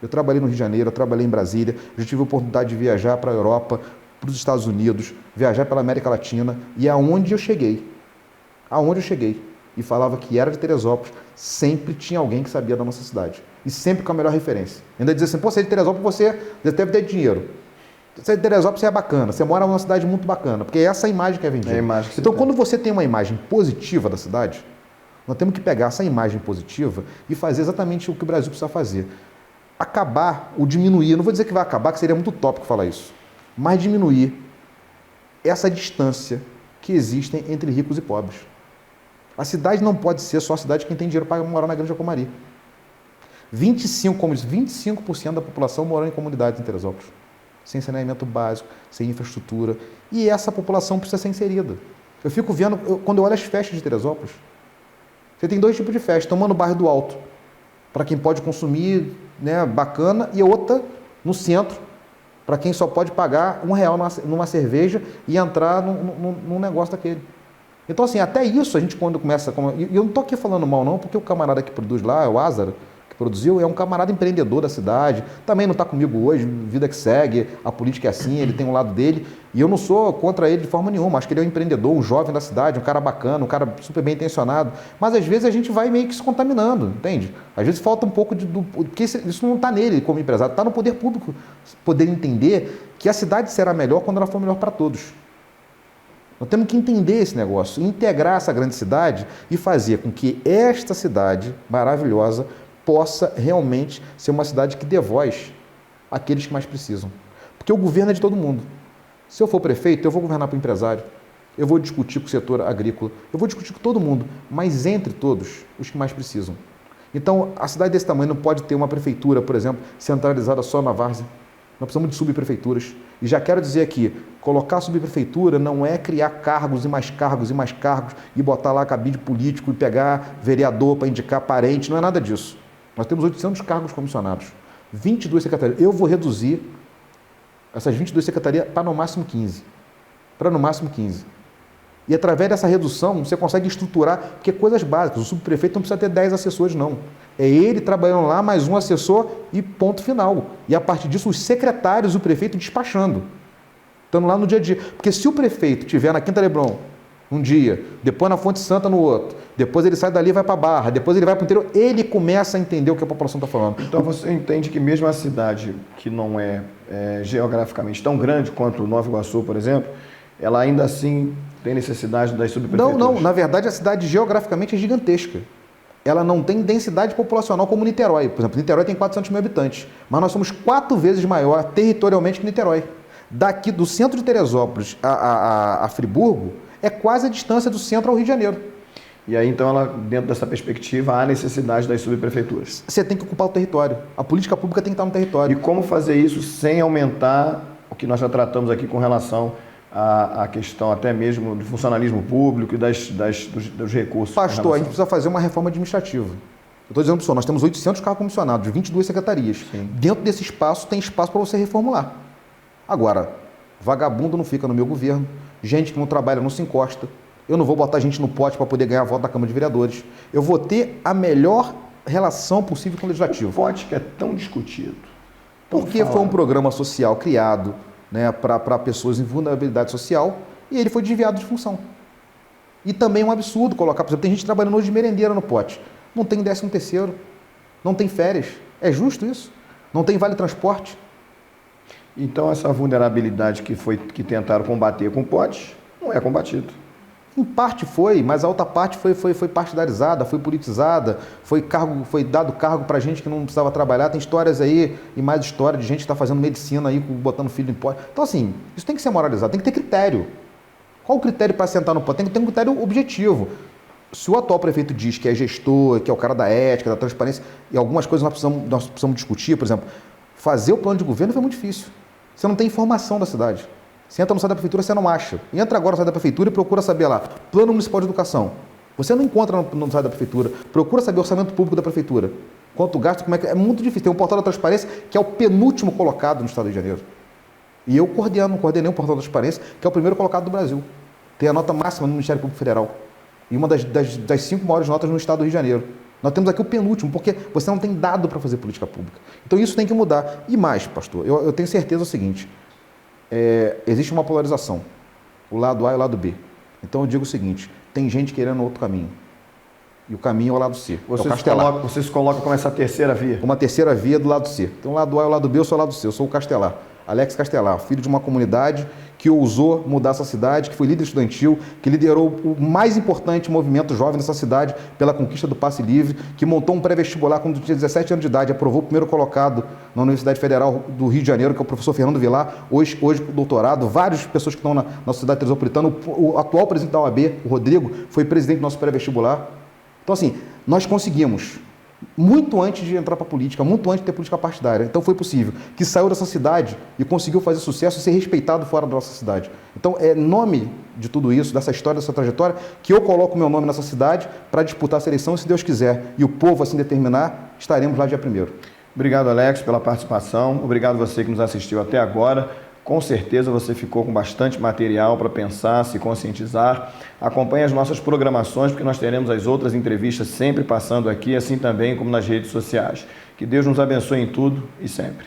Eu trabalhei no Rio de Janeiro, eu trabalhei em Brasília, eu tive a oportunidade de viajar para a Europa, para os Estados Unidos, viajar pela América Latina, e aonde eu cheguei e falava que era de Teresópolis, sempre tinha alguém que sabia da nossa cidade. E sempre com a melhor referência. Ainda dizia assim, pô, você é de Teresópolis, você deve ter dinheiro. Você é de Teresópolis, você é bacana, você mora numa cidade muito bacana, porque é essa a imagem que é vendida. Então, quando você tem uma imagem positiva da cidade, nós temos que pegar essa imagem positiva e fazer exatamente o que o Brasil precisa fazer. Acabar ou diminuir, eu não vou dizer que vai acabar, que seria muito utópico falar isso, mas diminuir essa distância que existe entre ricos e pobres. A cidade não pode ser só a cidade de quem tem dinheiro para morar na Granja Comari. 25% da população mora em comunidades em Teresópolis, sem saneamento básico, sem infraestrutura, e essa população precisa ser inserida. Eu fico vendo, quando eu olho as festas de Teresópolis, você tem 2 tipos de festa, uma no bairro do Alto, para quem pode consumir, né, bacana, e outra no centro, para quem só pode pagar R$1 numa cerveja e entrar num negócio daquele. Então, assim, até isso a gente quando começa... E eu não estou aqui falando mal não, porque o camarada que produz lá, o Ázaro, que produziu, é um camarada empreendedor da cidade, também não está comigo hoje, vida que segue, a política é assim, ele tem um lado dele, e eu não sou contra ele de forma nenhuma, acho que ele é um empreendedor, um jovem da cidade, um cara bacana, um cara super bem intencionado, mas às vezes a gente vai meio que se contaminando, entende? Às vezes falta um pouco porque isso não está nele como empresário, está no poder público poder entender que a cidade será melhor quando ela for melhor para todos. Nós temos que entender esse negócio, integrar essa grande cidade e fazer com que esta cidade maravilhosa possa realmente ser uma cidade que dê voz àqueles que mais precisam. Porque o governo é de todo mundo. Se eu for prefeito, eu vou governar para o empresário, eu vou discutir com o setor agrícola, eu vou discutir com todo mundo, mas entre todos, os que mais precisam. Então, a cidade desse tamanho não pode ter uma prefeitura, por exemplo, centralizada só na várzea. Nós precisamos de subprefeituras. E já quero dizer aqui, colocar subprefeitura não é criar cargos e mais cargos e mais cargos e botar lá cabide político e pegar vereador para indicar parente, não é nada disso. Nós temos 800 cargos comissionados, 22 secretarias. Eu vou reduzir essas 22 secretarias para no máximo 15. Para no máximo 15. E através dessa redução, você consegue estruturar, porque coisas básicas. O subprefeito não precisa ter 10 assessores, não. É ele trabalhando lá, mais um assessor e ponto final. E a partir disso, os secretários do prefeito despachando. Estando lá no dia a dia. Porque se o prefeito estiver na Quinta Leblon um dia, depois na Fonte Santa no outro, depois ele sai dali e vai para a Barra, depois ele vai para o interior, ele começa a entender o que a população está falando. Então você entende que mesmo a cidade que não é geograficamente tão grande quanto Nova Iguaçu, por exemplo, ela ainda assim tem necessidade das subprefeituras? Não, na verdade a cidade geograficamente é gigantesca. Ela não tem densidade populacional como Niterói. Por exemplo, Niterói tem 400 mil habitantes, mas nós somos 4 vezes maior territorialmente que Niterói. Daqui do centro de Teresópolis a Friburgo é quase a distância do centro ao Rio de Janeiro. E aí, então, dentro dessa perspectiva, há necessidade das subprefeituras. Você tem que ocupar o território. A política pública tem que estar no território. E como fazer isso sem aumentar o que nós já tratamos aqui com relação à questão até mesmo do funcionalismo público e dos recursos? Pastor, a gente precisa fazer uma reforma administrativa. Eu estou dizendo para o senhor, nós temos 800 cargos comissionados, 22 secretarias. Sim. Dentro desse espaço, tem espaço para você reformular. Agora, vagabundo não fica no meu governo, gente que não trabalha não se encosta. Eu não vou botar gente no pote para poder ganhar a voto da Câmara de Vereadores. Eu vou ter a melhor relação possível com o Legislativo. O pote que é tão discutido. Porque foi um programa social criado, né, para pessoas em vulnerabilidade social e ele foi desviado de função. E também é um absurdo colocar, por exemplo, tem gente trabalhando hoje de merendeira no pote. Não tem 13º, não tem férias. É justo isso? Não tem vale transporte? Então essa vulnerabilidade que tentaram combater com o pote não é combatido. Em parte foi, mas a outra parte foi partidarizada, foi politizada, foi dado cargo para gente que não precisava trabalhar. Tem histórias aí e mais história de gente que está fazendo medicina aí, botando filho em pote. Então assim, isso tem que ser moralizado, tem que ter critério. Qual o critério para sentar no pote? Tem que ter um critério objetivo. Se o atual prefeito diz que é gestor, que é o cara da ética, da transparência, e algumas coisas nós precisamos discutir, por exemplo, fazer o plano de governo foi muito difícil. Você não tem informação da cidade. Você entra no site da prefeitura, você não acha. Entra agora no site da prefeitura e procura saber lá, Plano Municipal de Educação. Você não encontra no site da prefeitura. Procura saber o orçamento público da prefeitura. Quanto gasto, como é que... É muito difícil. Tem um portal da transparência que é o penúltimo colocado no estado do Rio de Janeiro. E eu coordenei um portal da transparência que é o primeiro colocado do Brasil. Tem a nota máxima no Ministério Público Federal. E uma das 5 maiores notas no estado do Rio de Janeiro. Nós temos aqui o penúltimo, porque você não tem dado para fazer política pública. Então isso tem que mudar. E mais, pastor, eu tenho certeza do seguinte, existe uma polarização, o lado A e o lado B. Então eu digo o seguinte, tem gente querendo outro caminho. E o caminho é o lado C. Você se coloca como essa terceira via? Uma terceira via do lado C. Então o lado A e o lado B, eu sou o lado C, eu sou o Castelar. Alex Castelar, filho de uma comunidade que ousou mudar essa cidade, que foi líder estudantil, que liderou o mais importante movimento jovem dessa cidade pela conquista do passe livre, que montou um pré-vestibular quando tinha 17 anos de idade, aprovou o primeiro colocado na Universidade Federal do Rio de Janeiro, que é o professor Fernando Vilar, hoje doutorado, várias pessoas que estão na nossa cidade metropolitana, o atual presidente da OAB, o Rodrigo, foi presidente do nosso pré-vestibular. Então assim, nós conseguimos muito antes de entrar para a política, muito antes de ter política partidária. Então foi possível, que saiu dessa cidade e conseguiu fazer sucesso e ser respeitado fora da nossa cidade. Então é nome de tudo isso, dessa história, dessa trajetória, que eu coloco meu nome nessa cidade para disputar essa eleição, se Deus quiser, e o povo assim determinar, estaremos lá dia 1º. Obrigado, Alex, pela participação. Obrigado você que nos assistiu até agora. Com certeza você ficou com bastante material para pensar, se conscientizar. Acompanhe as nossas programações, porque nós teremos as outras entrevistas sempre passando aqui, assim também como nas redes sociais. Que Deus nos abençoe em tudo e sempre.